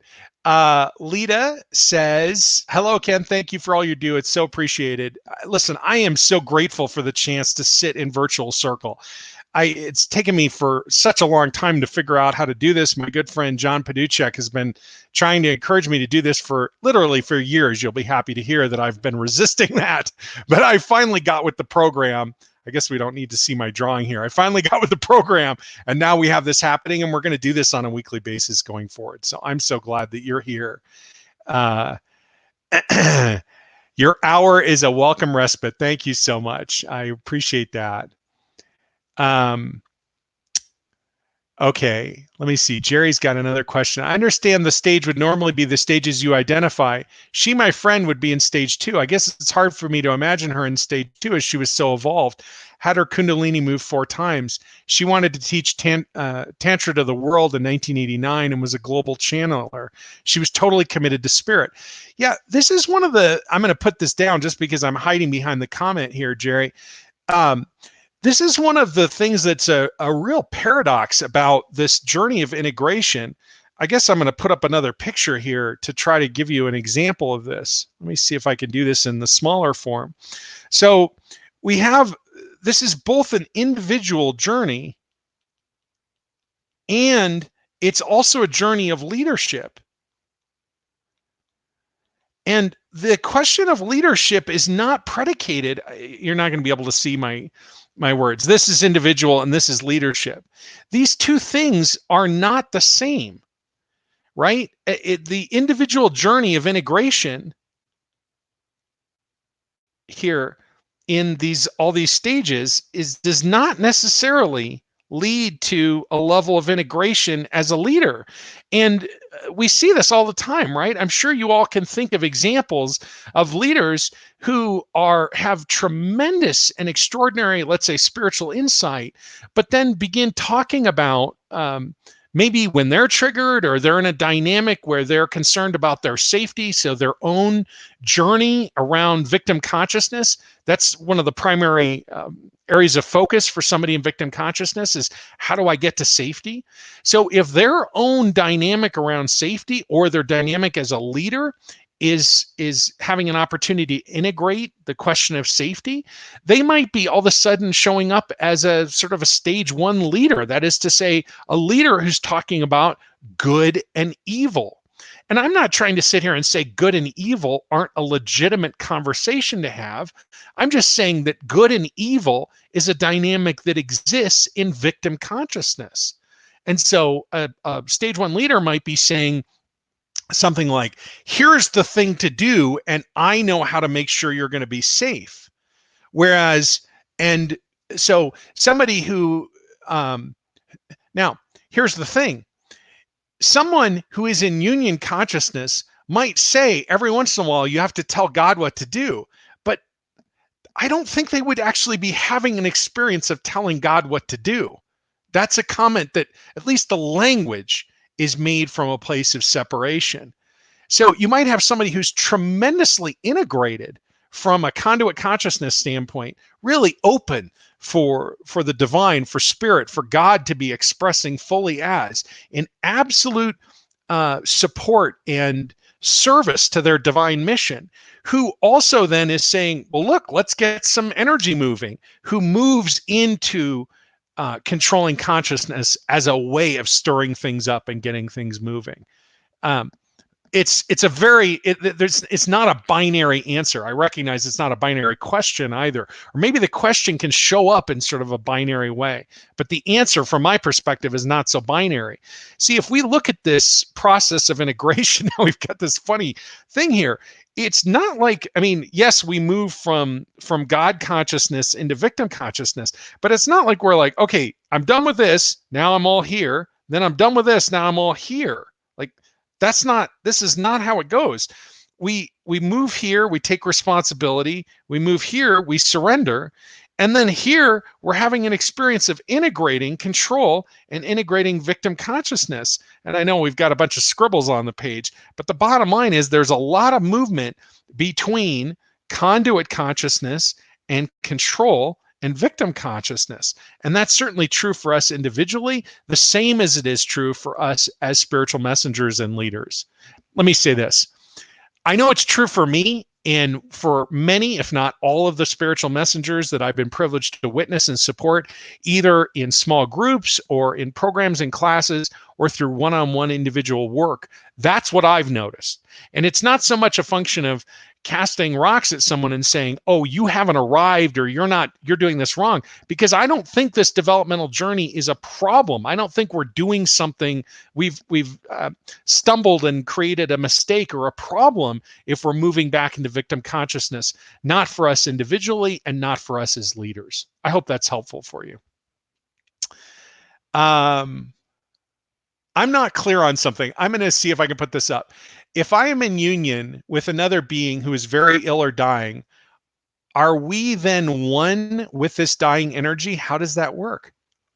Lita says, hello, Ken. Thank you for all you do. It's so appreciated. Listen, I am so grateful for the chance to sit in virtual circle. It's taken me for such a long time to figure out how to do this. My good friend John Paduchek has been trying to encourage me to do this for literally for years. You'll be happy to hear that I've been resisting that, but I finally got with the program. I guess we don't need to see my drawing here. I finally got with the program, and now we have this happening, and we're going to do this on a weekly basis going forward. So I'm so glad that you're here. Your hour is a welcome respite. Thank you so much. I appreciate that. Okay, let me see. Jerry's got another question. I understand the stage would normally be the stages you identify. She, my friend, would be in stage 2. I guess it's hard for me to imagine her in stage 2 as she was so evolved. Had her Kundalini move 4 times. She wanted to teach Tantra to the world in 1989 and was a global channeler. She was totally committed to spirit. Yeah, this is one of the, I'm going to put this down just because I'm hiding behind the comment here, Jerry. This is one of the things that's a real paradox about this journey of integration. I guess I'm going to put up another picture here to try to give you an example of this. Let me see if I can do this in the smaller form. So we have, this is both an individual journey and it's also a journey of leadership. And the question of leadership is not predicated. You're not going to be able to see my words. This is individual and this is leadership. These two things are not the same, right? The individual journey of integration here in all these stages does not necessarily lead to a level of integration as a leader. And we see this all the time, right? I'm sure you all can think of examples of leaders who have tremendous and extraordinary, let's say, spiritual insight, but then begin talking about maybe when they're triggered or they're in a dynamic where they're concerned about their safety, so their own journey around victim consciousness. That's one of the primary areas of focus for somebody in victim consciousness is how do I get to safety? So if their own dynamic around safety or their dynamic as a leader is having an opportunity to integrate the question of safety, they might be all of a sudden showing up as a sort of a stage 1 leader. That is to say, a leader who's talking about good and evil. And I'm not trying to sit here and say good and evil aren't a legitimate conversation to have. I'm just saying that good and evil is a dynamic that exists in victim consciousness. And so a stage 1 leader might be saying something like, here's the thing to do, and I know how to make sure you're going to be safe. Whereas, and so somebody who, now, here's the thing. Someone who is in union consciousness might say every once in a while, you have to tell God what to do. But I don't think they would actually be having an experience of telling God what to do. That's a comment that at least the language is made from a place of separation. So you might have somebody who's tremendously integrated from a conduit consciousness standpoint, really open for the divine, for spirit, for God to be expressing fully as in absolute support and service to their divine mission, who also then is saying, well, look, let's get some energy moving, who moves into controlling consciousness as a way of stirring things up and getting things moving. it's not a binary answer. I recognize it's not a binary question either, or maybe the question can show up in sort of a binary way, but the answer from my perspective is not so binary. See, if we look at this process of integration, now we've got this funny thing here. It's not like, I mean, yes, we move from God consciousness into victim consciousness, but it's not like we're like, okay, I'm done with this, now I'm all here, then I'm done with this, now I'm all here. Like, this is not how it goes. We move here, we take responsibility, we move here, we surrender, and then here we're having an experience of integrating control and integrating victim consciousness. And I know we've got a bunch of scribbles on the page, but the bottom line is there's a lot of movement between conduit consciousness and control and victim consciousness. And that's certainly true for us individually, the same as it is true for us as spiritual messengers and leaders. Let me say this. I know it's true for me and for many, if not all of the spiritual messengers that I've been privileged to witness and support, either in small groups or in programs and classes or through one-on-one individual work. That's what I've noticed. And it's not so much a function of casting rocks at someone and saying, oh, you haven't arrived, or you're doing this wrong, because I don't think this developmental journey is a problem. I don't think we're doing something, we've stumbled and created a mistake or a problem if we're moving back into victim consciousness, not for us individually and not for us as leaders. I hope that's helpful for you. I'm not clear on something. I'm going to see if I can put this up. If I am in union with another being who is very ill or dying, are we then one with this dying energy? How does that work?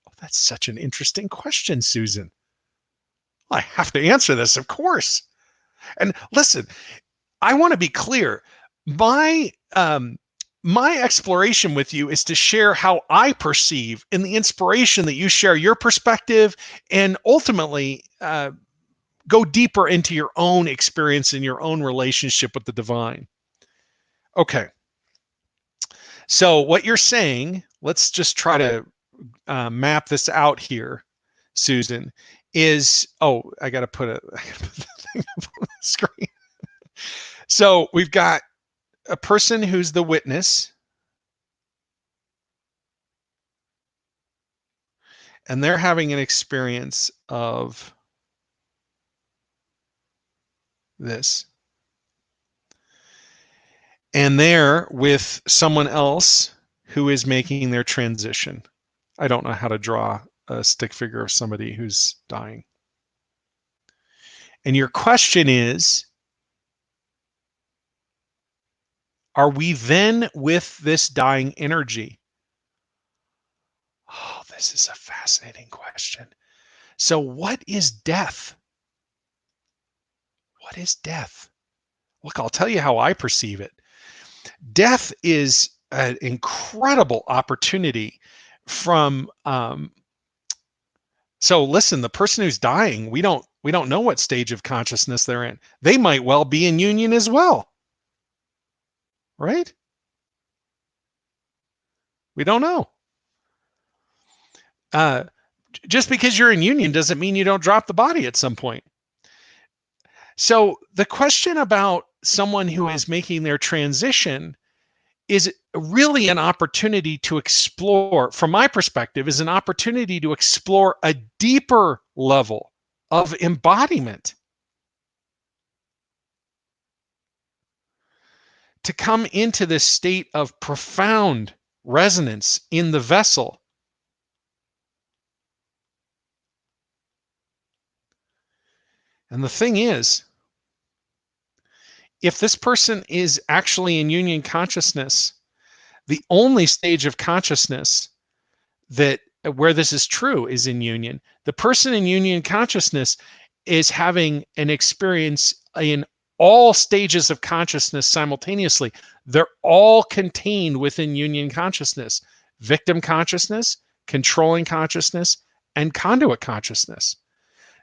Oh, that's such an interesting question, Susan. I have to answer this, of course. And listen, I want to be clear. My exploration with you is to share how I perceive, and the inspiration that you share your perspective, and ultimately go deeper into your own experience and your own relationship with the divine. Okay. So what you're saying, let's just try to map this out here, Susan, is, I got to put the thing up on the screen. So we've got a person who's the witness, and they're having an experience of this. And they're with someone else who is making their transition. I don't know how to draw a stick figure of somebody who's dying. And your question is, are we then with this dying energy? Oh, this is a fascinating question. So what is death? What is death? Look, I'll tell you how I perceive it. Death is an incredible opportunity from, so listen, the person who's dying, we don't know what stage of consciousness they're in. They might well be in union as well, right? We don't know. Just because you're in union doesn't mean you don't drop the body at some point. So the question about someone who is making their transition is really an opportunity to explore, from my perspective, is an opportunity to explore a deeper level of embodiment. To come into this state of profound resonance in the vessel. And the thing is, if this person is actually in union consciousness, the only stage of consciousness that where this is true is in union. The person in union consciousness is having an experience in all stages of consciousness simultaneously. They're all contained within union consciousness: victim consciousness, controlling consciousness, and conduit consciousness.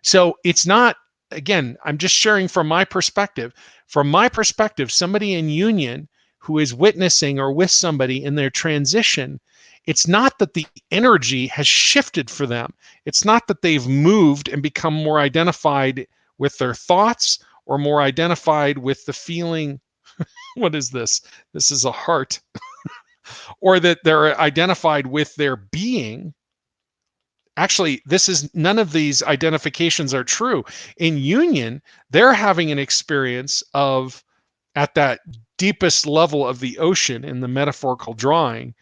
So it's not, again, I'm just sharing from my perspective. From my perspective, somebody in union who is witnessing or with somebody in their transition, it's not that the energy has shifted for them. It's not that they've moved and become more identified with their thoughts or more identified with the feeling. What is this? This is a heart. Or that they're identified with their being. Actually, none of these identifications are true. In union, they're having an experience of, at that deepest level of the ocean in the metaphorical drawing,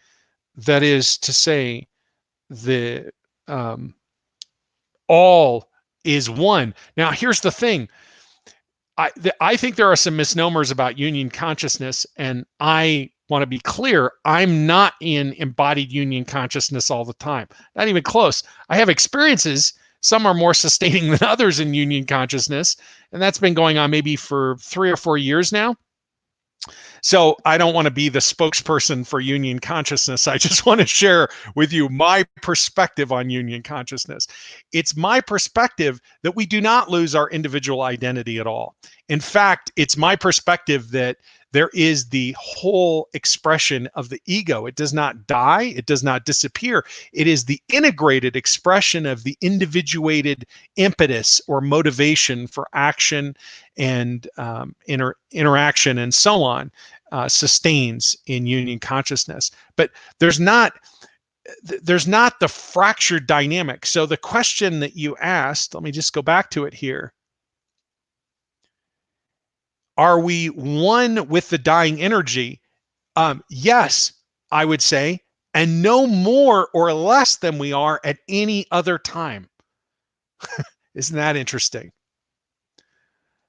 that is to say, the all is one. Now, here's the thing. I think there are some misnomers about union consciousness, and I want to be clear. I'm not in embodied union consciousness all the time. Not even close. I have experiences. Some are more sustaining than others in union consciousness, and that's been going on maybe for 3 or 4 years now. So I don't want to be the spokesperson for union consciousness. I just want to share with you my perspective on union consciousness. It's my perspective that we do not lose our individual identity at all. In fact, it's my perspective that there is the whole expression of the ego. It does not die. It does not disappear. It is the integrated expression of the individuated impetus or motivation for action and interaction and so on. Sustains in union consciousness, but there's not the fractured dynamic. So the question that you asked, let me just go back to it here. Are we one with the dying energy? Yes, I would say, and no more or less than we are at any other time. Isn't that interesting?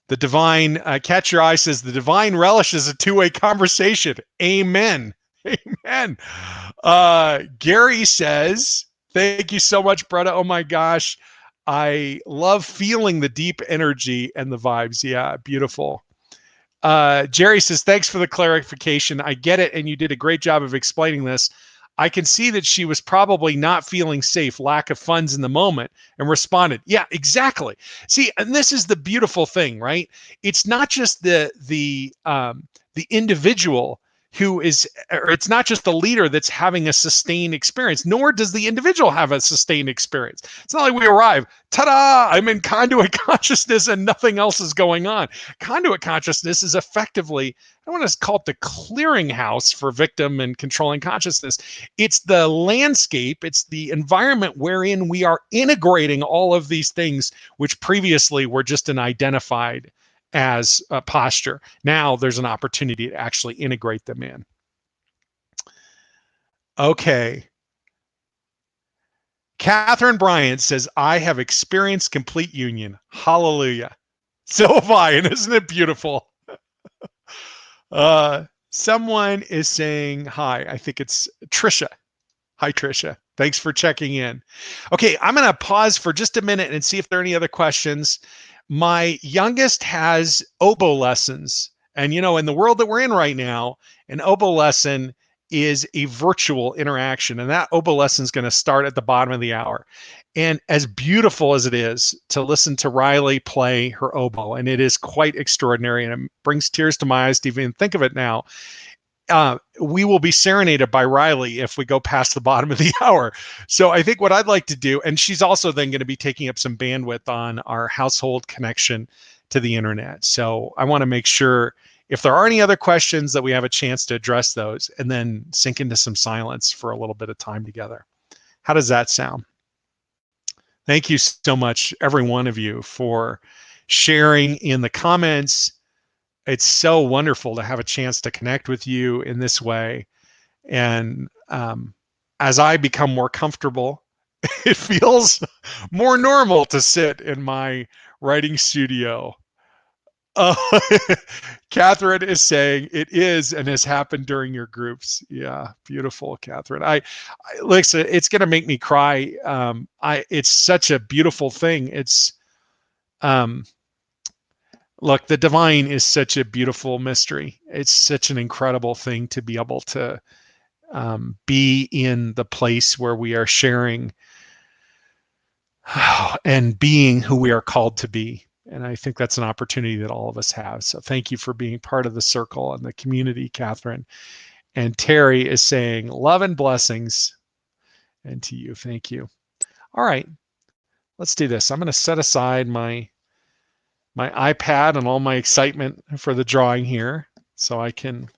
The divine, catch your eye says, the divine relishes a two-way conversation. Amen. Amen. Gary says, thank you so much, Bretta. Oh my gosh. I love feeling the deep energy and the vibes. Yeah, beautiful. Jerry says, thanks for the clarification. I get it, and you did a great job of explaining this. I can see that she was probably not feeling safe, lack of funds in the moment, and responded, yeah, exactly. See, and this is the beautiful thing, right? It's not just the individual who is, or it's not just the leader that's having a sustained experience, nor does the individual have a sustained experience. It's not like we arrive, ta-da, I'm in conduit consciousness and nothing else is going on. Conduit consciousness is effectively, I don't want to call it the clearinghouse for victim and controlling consciousness. It's the landscape, it's the environment wherein we are integrating all of these things which previously were just an identified as a posture. Now there's an opportunity to actually integrate them in. Okay. Catherine Bryant says, I have experienced complete union. Hallelujah. So have I, and isn't it beautiful? Someone is saying hi. I think it's Trisha. Hi, Trisha. Thanks for checking in. Okay, I'm going to pause for just a minute and see if there are any other questions. My youngest has oboe lessons. And, you know, in the world that we're in right now, an oboe lesson is a virtual interaction. And that oboe lesson is going to start at the bottom of the hour. And as beautiful as it is to listen to Riley play her oboe, and it is quite extraordinary, and it brings tears to my eyes to even think of it now. We will be serenaded by Riley if we go past the bottom of the hour. So I think what I'd like to do, and she's also then going to be taking up some bandwidth on our household connection to the internet. So I want to make sure if there are any other questions that we have a chance to address those and then sink into some silence for a little bit of time together. How does that sound? Thank you so much, every one of you, for sharing in the comments. It's so wonderful to have a chance to connect with you in this way. And as I become more comfortable, it feels more normal to sit in my writing studio. Catherine is saying it is and has happened during your groups. Yeah, beautiful, Catherine. Listen, it's going to make me cry. It's such a beautiful thing. It's, look, the divine is such a beautiful mystery. It's such an incredible thing to be able to be in the place where we are sharing and being who we are called to be. And I think that's an opportunity that all of us have. So thank you for being part of the circle and the community, Catherine. And Terry is saying love and blessings. And to you, thank you. All right, let's do this. I'm going to set aside my my iPad and all my excitement for the drawing here so I can,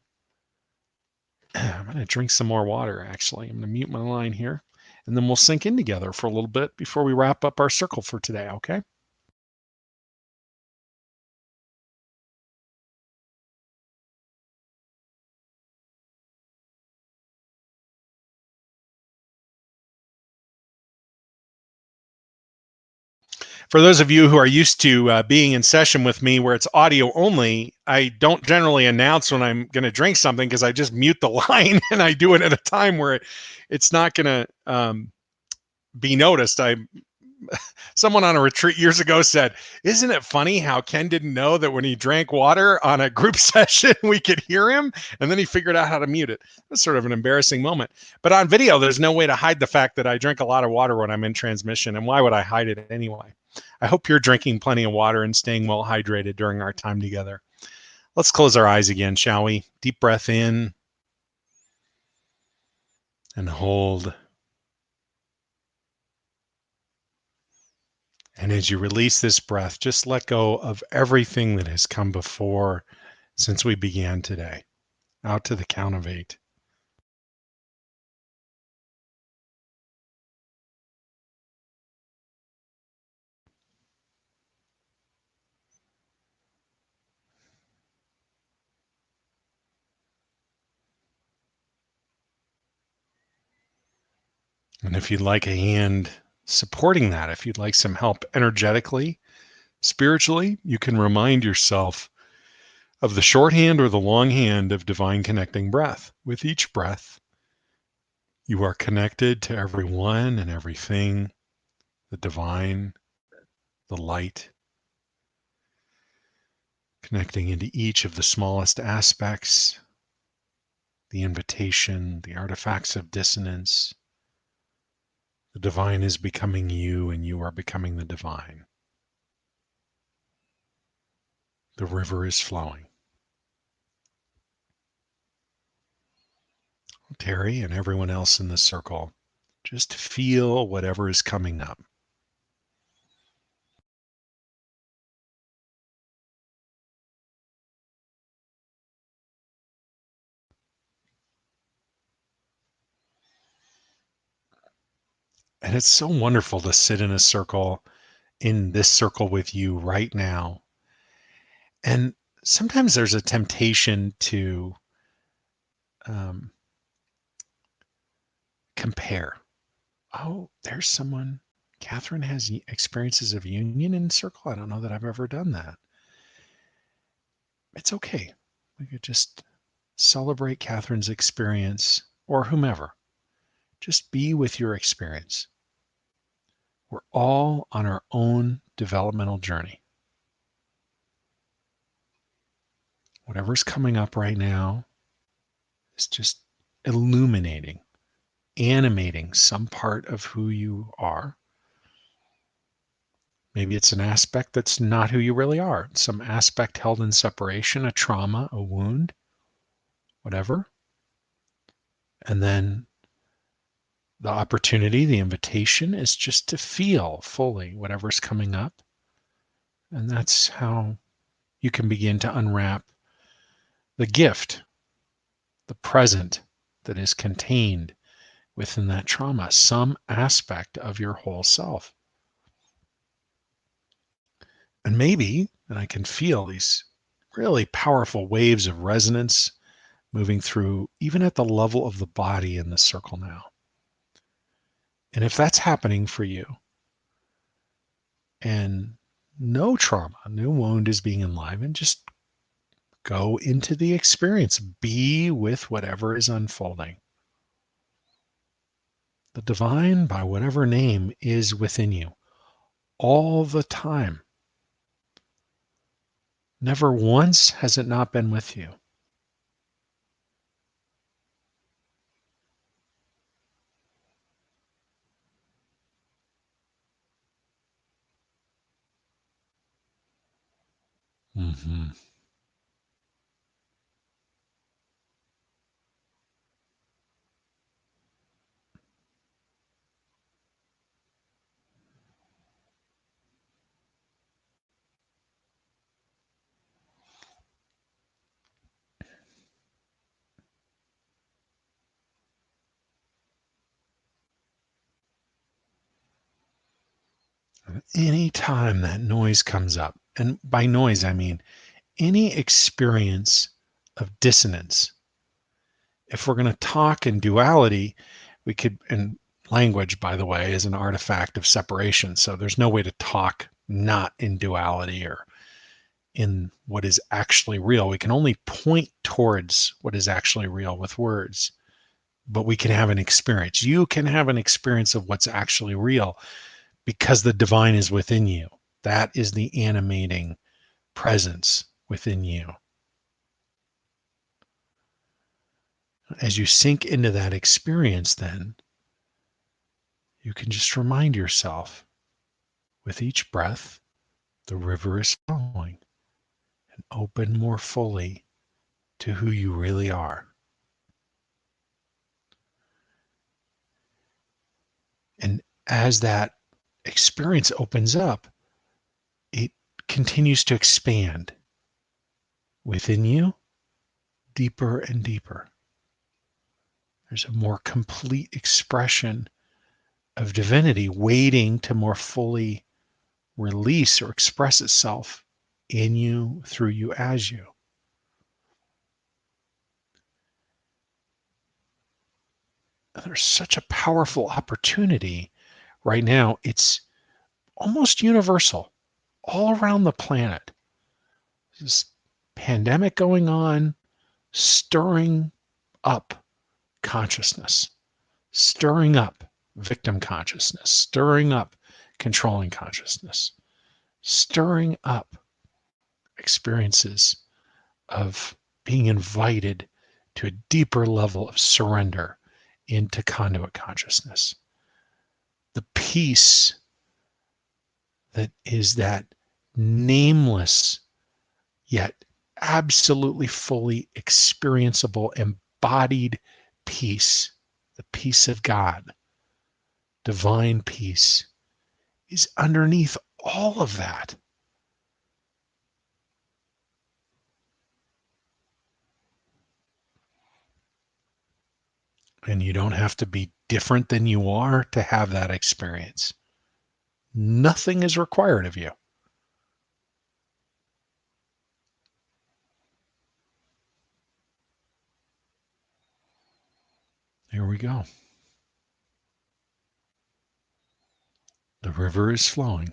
I'm going to drink some more water actually. I'm going to mute my line here and then we'll sink in together for a little bit before we wrap up our circle for today, okay? For those of you who are used to being in session with me where it's audio only, I don't generally announce when I'm going to drink something because I just mute the line and I do it at a time where it's not going to be noticed. Someone on a retreat years ago said, "Isn't it funny how Ken didn't know that when he drank water on a group session, we could hear him? And then he figured out how to mute it." That's sort of an embarrassing moment. But on video, there's no way to hide the fact that I drink a lot of water when I'm in transmission. And why would I hide it anyway? I hope you're drinking plenty of water and staying well hydrated during our time together. Let's close our eyes again, shall we? Deep breath in and hold. And as you release this breath, just let go of everything that has come before since we began today. Out to the count of 8. And if you'd like a hand supporting that, if you'd like some help energetically, spiritually, you can remind yourself of the shorthand or the longhand of divine connecting breath. With each breath, you are connected to everyone and everything, the divine, the light, connecting into each of the smallest aspects, the invitation, the artifacts of dissonance. The divine is becoming you, and you are becoming the divine. The river is flowing. Terry and everyone else in the circle, just feel whatever is coming up. And it's so wonderful to sit in a circle, in this circle with you right now. And sometimes there's a temptation to um, compare. Oh, there's someone. Catherine has experiences of union in circle. I don't know that I've ever done that. It's okay. We could just celebrate Catherine's experience or whomever. Just be with your experience. We're all on our own developmental journey. Whatever's coming up right now is just illuminating, animating some part of who you are. Maybe it's an aspect that's not who you really are, some aspect held in separation, a trauma, a wound, whatever. And then the opportunity, the invitation is just to feel fully whatever's coming up. And that's how you can begin to unwrap the gift, the present that is contained within that trauma, some aspect of your whole self. And maybe, and I can feel these really powerful waves of resonance moving through, even at the level of the body in the circle now. And if that's happening for you, and no trauma, no wound is being enlivened, just go into the experience, be with whatever is unfolding. The divine, by whatever name, is within you all the time. Never once has it not been with you. Mm-hmm. Any time that noise comes up, and by noise, I mean any experience of dissonance. If we're going to talk in duality, we could, and language, by the way, is an artifact of separation. So there's no way to talk not in duality or in what is actually real. We can only point towards what is actually real with words, but we can have an experience. You can have an experience of what's actually real because the divine is within you. That is the animating presence within you. As you sink into that experience, then you can just remind yourself with each breath, the river is flowing, and open more fully to who you really are. And as that experience opens up, it continues to expand within you, deeper and deeper. There's a more complete expression of divinity waiting to more fully release or express itself in you, through you, as you. There's such a powerful opportunity right now. It's almost universal all around the planet. This pandemic going on, stirring up consciousness, stirring up victim consciousness, stirring up controlling consciousness, stirring up experiences of being invited to a deeper level of surrender into conduit consciousness. The peace that is that nameless yet absolutely fully experienceable, embodied peace, the peace of God, divine peace, is underneath all of that. And you don't have to be different than you are to have that experience. Nothing is required of you. Here we go. The river is flowing.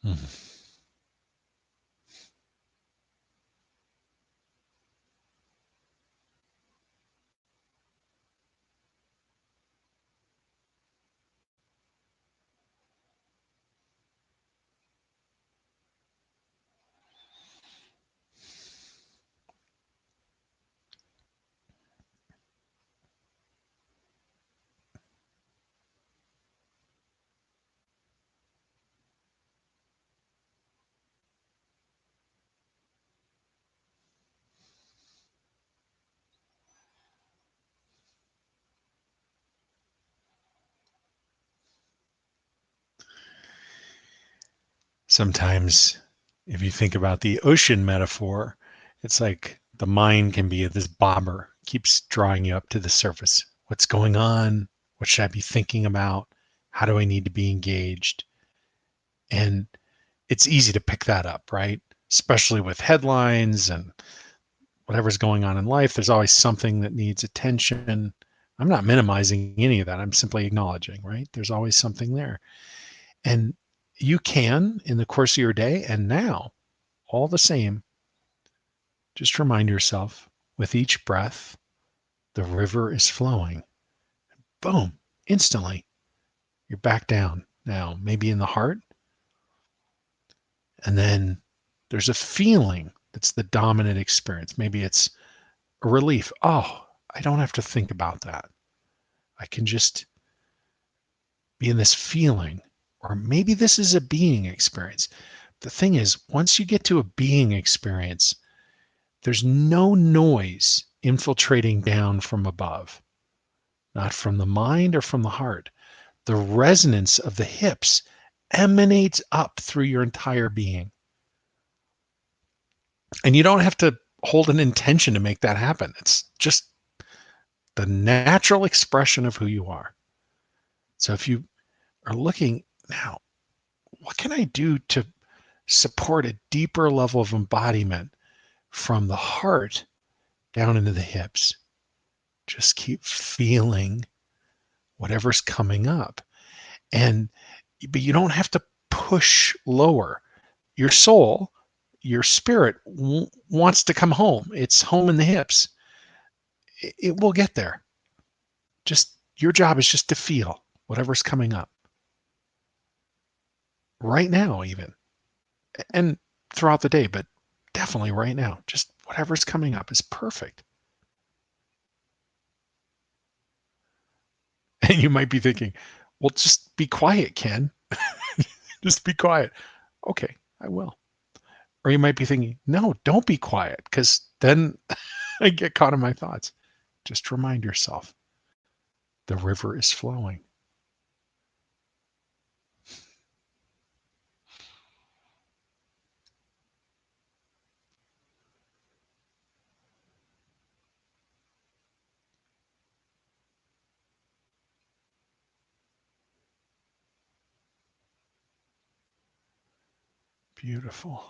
Mhm. Sometimes, if you think about the ocean metaphor, it's like the mind can be this bobber, keeps drawing you up to the surface. What's going on? What should I be thinking about? How do I need to be engaged? And it's easy to pick that up, right? Especially with headlines and whatever's going on in life. There's always something that needs attention. I'm not minimizing any of that. I'm simply acknowledging, right? There's always something there. And you can, in the course of your day and now, all the same, Just remind yourself with each breath, the river is flowing. Boom, instantly, you're back down. Now, maybe in the heart, and then there's a feeling that's the dominant experience. Maybe it's a relief. Oh, I don't have to think about that. I can just be in this feeling. Or maybe this is a being experience. The thing is, once you get to a being experience, there's no noise infiltrating down from above, not from the mind or from the heart. The resonance of the hips emanates up through your entire being. And you don't have to hold an intention to make that happen. It's just the natural expression of who you are. So if you are looking now, what can I do to support a deeper level of embodiment from the heart down into the hips? Just keep feeling whatever's coming up. But you don't have to push lower. Your soul, your spirit wants to come home. It's home in the hips. It will get there. Just your job is just to feel whatever's coming up right now, even, and throughout the day, but definitely right now. Just whatever's coming up is perfect. And you might be thinking, well, just be quiet, Ken. Just be quiet. Okay, I will. Or you might be thinking, no, don't be quiet, because then I get caught in my thoughts. Just remind yourself the river is flowing. Beautiful.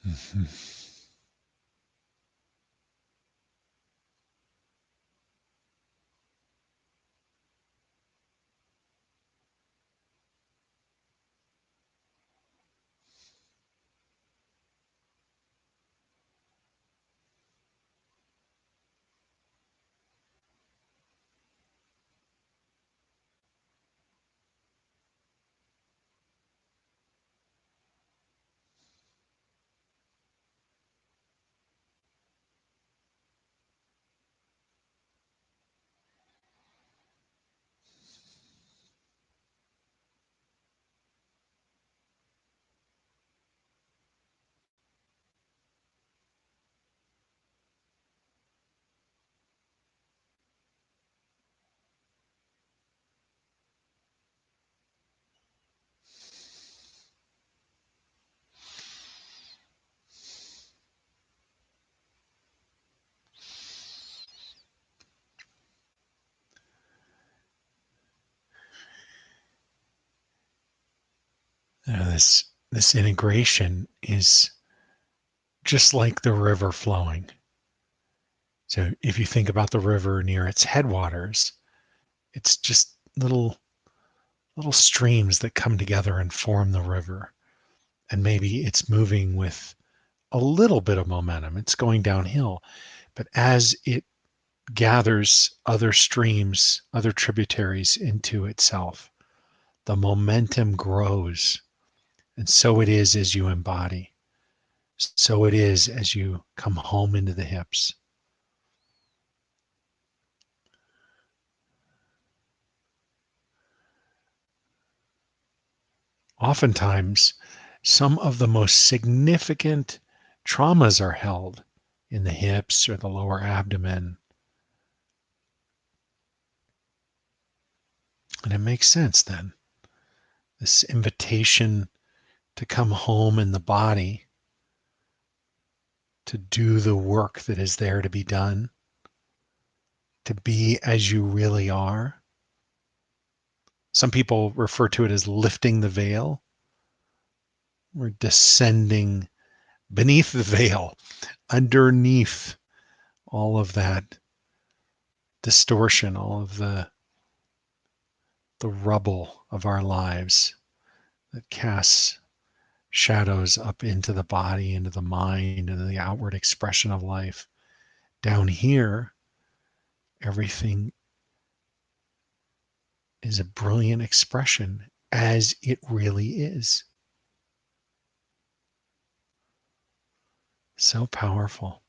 Mhm. This integration is just like the river flowing. So if you think about the river near its headwaters, it's just little streams that come together and form the river. And maybe it's moving with a little bit of momentum. It's going downhill. But as it gathers other streams, other tributaries into itself, the momentum grows. And so it is as you embody. So it is as you come home into the hips. Oftentimes, some of the most significant traumas are held in the hips or the lower abdomen. And it makes sense then. This invitation to come home in the body, to do the work that is there to be done, to be as you really are. Some people refer to it as lifting the veil. We're descending beneath the veil, underneath all of that distortion, all of the rubble of our lives that casts shadows up into the body, into the mind, into the outward expression of life. Down here, everything is a brilliant expression as it really is. So powerful.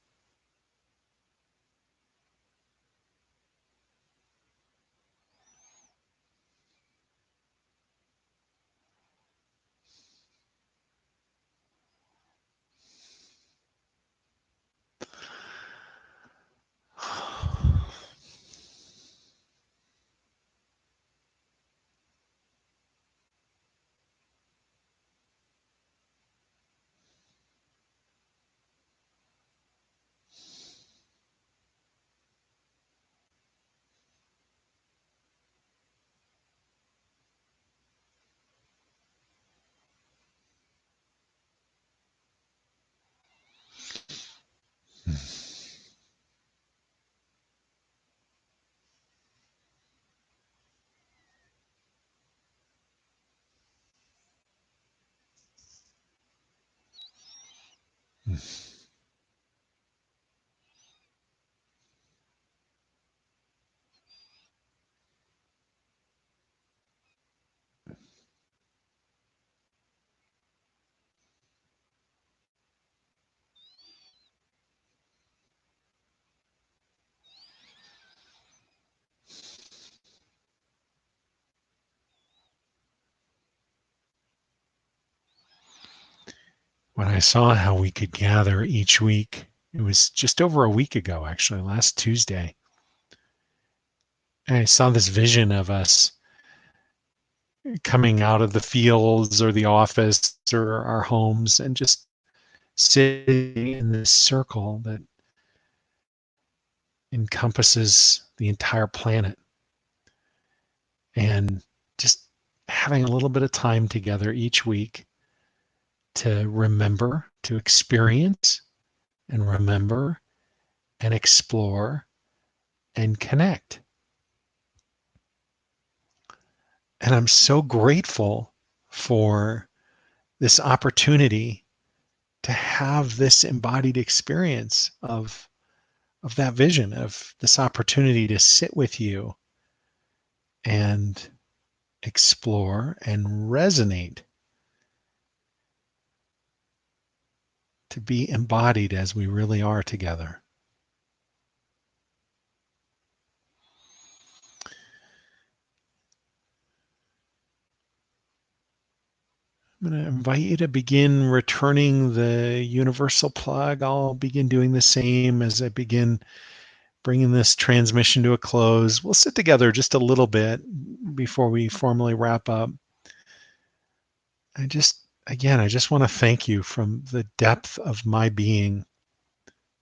When I saw how we could gather each week, it was just over a week ago, actually, last Tuesday. And I saw this vision of us coming out of the fields or the office or our homes and just sitting in this circle that encompasses the entire planet and just having a little bit of time together each week to remember, to experience and remember and explore and connect. And I'm so grateful for this opportunity to have this embodied experience of that vision, of this opportunity to sit with you and explore and resonate, to be embodied as we really are together. I'm going to invite you to begin returning the universal plug. I'll begin doing the same as I begin bringing this transmission to a close. We'll sit together just a little bit before we formally wrap up. I just want to thank you from the depth of my being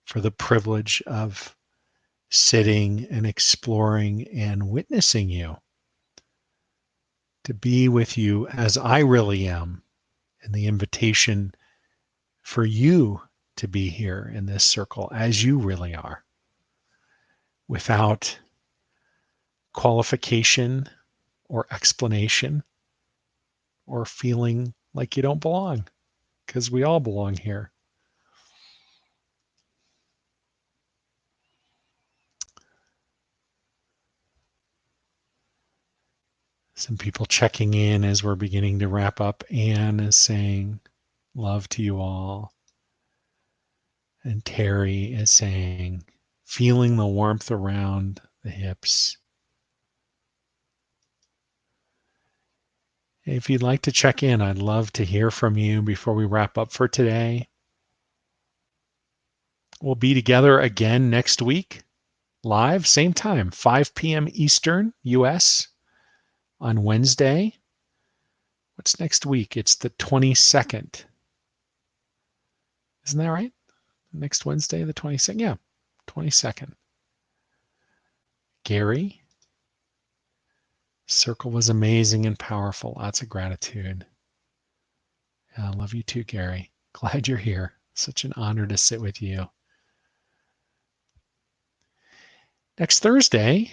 for the privilege of sitting and exploring and witnessing you, to be with you as I really am, and the invitation for you to be here in this circle as you really are, without qualification or explanation or feeling like you don't belong, because we all belong here. Some people checking in as we're beginning to wrap up. Anne is saying, love to you all. And Terry is saying, feeling the warmth around the hips. If you'd like to check in, I'd love to hear from you before we wrap up for today. We'll be together again next week, live, same time, 5 p.m. Eastern, US, on Wednesday. What's next week? It's the 22nd. Isn't that right? Next Wednesday, the 22nd? Yeah, 22nd. Gary, circle was amazing and powerful. Lots of gratitude. I love you too, Gary. Glad you're here. Such an honor to sit with you. Next Thursday,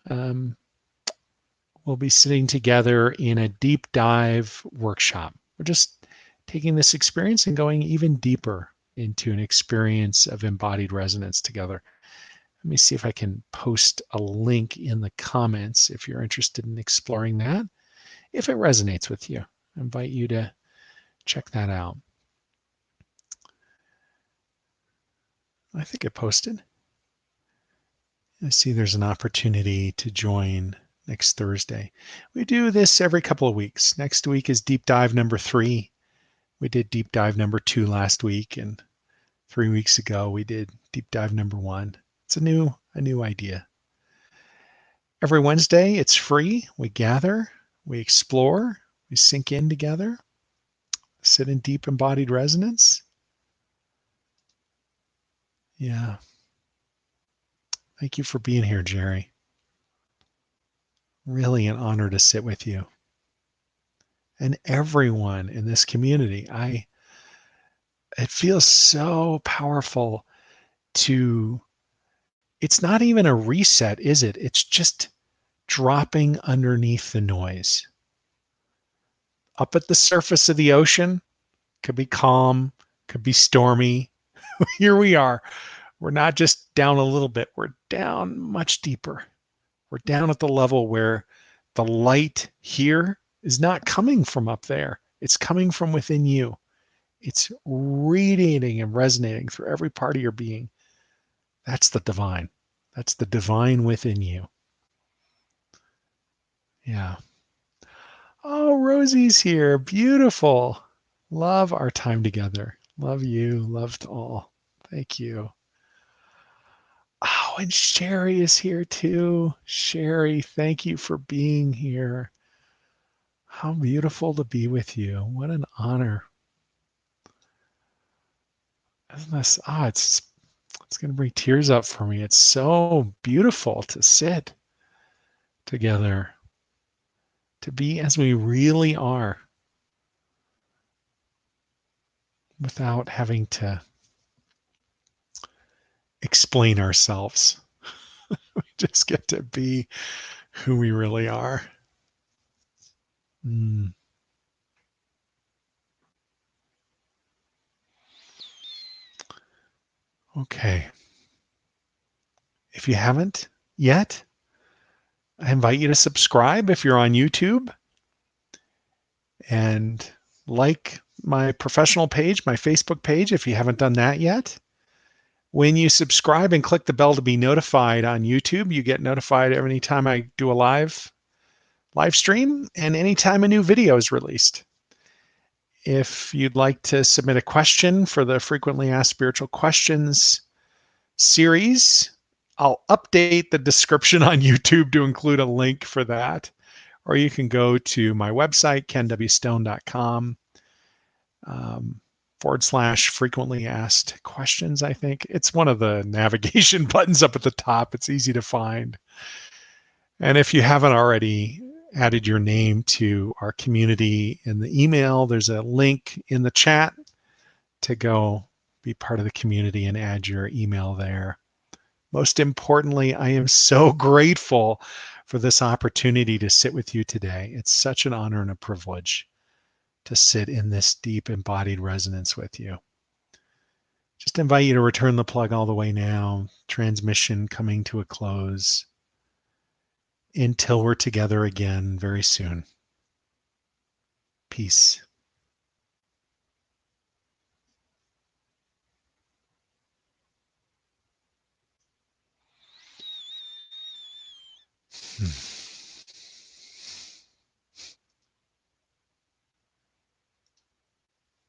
we'll be sitting together in a deep dive workshop. We're just taking this experience and going even deeper into an experience of embodied resonance together. Let me see if I can post a link in the comments if you're interested in exploring that. If it resonates with you, I invite you to check that out. I think it posted. I see there's an opportunity to join next Thursday. We do this every couple of weeks. Next week is deep dive number 3. We did deep dive number 2 last week, and 3 weeks ago we did deep dive number 1. It's a new idea. Every Wednesday it's free. We gather, we explore, we sink in together, sit in deep embodied resonance. Yeah. Thank you for being here, Jerry. Really an honor to sit with you. And everyone in this community. It feels so powerful it's not even a reset, is it? It's just dropping underneath the noise. Up at the surface of the ocean, could be calm, could be stormy. Here we are. We're not just down a little bit, we're down much deeper. We're down at the level where the light here is not coming from up there. It's coming from within you. It's radiating and resonating through every part of your being. That's the divine. That's the divine within you. Yeah. Oh, Rosie's here. Beautiful. Love our time together. Love you. Loved all. Thank you. Oh, and Sherry is here too. Sherry, thank you for being here. How beautiful to be with you. What an honor. Isn't this, it's going to bring tears up for me. It's so beautiful to sit together, to be as we really are without having to explain ourselves. We just get to be who we really are. Mm. Okay. If you haven't yet, I invite you to subscribe if you're on YouTube and like my professional page, my Facebook page, if you haven't done that yet. When you subscribe and click the bell to be notified on YouTube, you get notified every time I do a live stream and anytime a new video is released. If you'd like to submit a question for the Frequently Asked Spiritual Questions series, I'll update the description on YouTube to include a link for that. Or you can go to my website, kenwstone.com, / frequently asked questions, I think. It's one of the navigation buttons up at the top. It's easy to find. And if you haven't already added your name to our community in the email, there's a link in the chat to go be part of the community and add your email there. Most importantly, I am so grateful for this opportunity to sit with you today. It's such an honor and a privilege to sit in this deep embodied resonance with you. Just invite you to return the plug all the way now. Transmission coming to a close until we're together again very soon. Peace.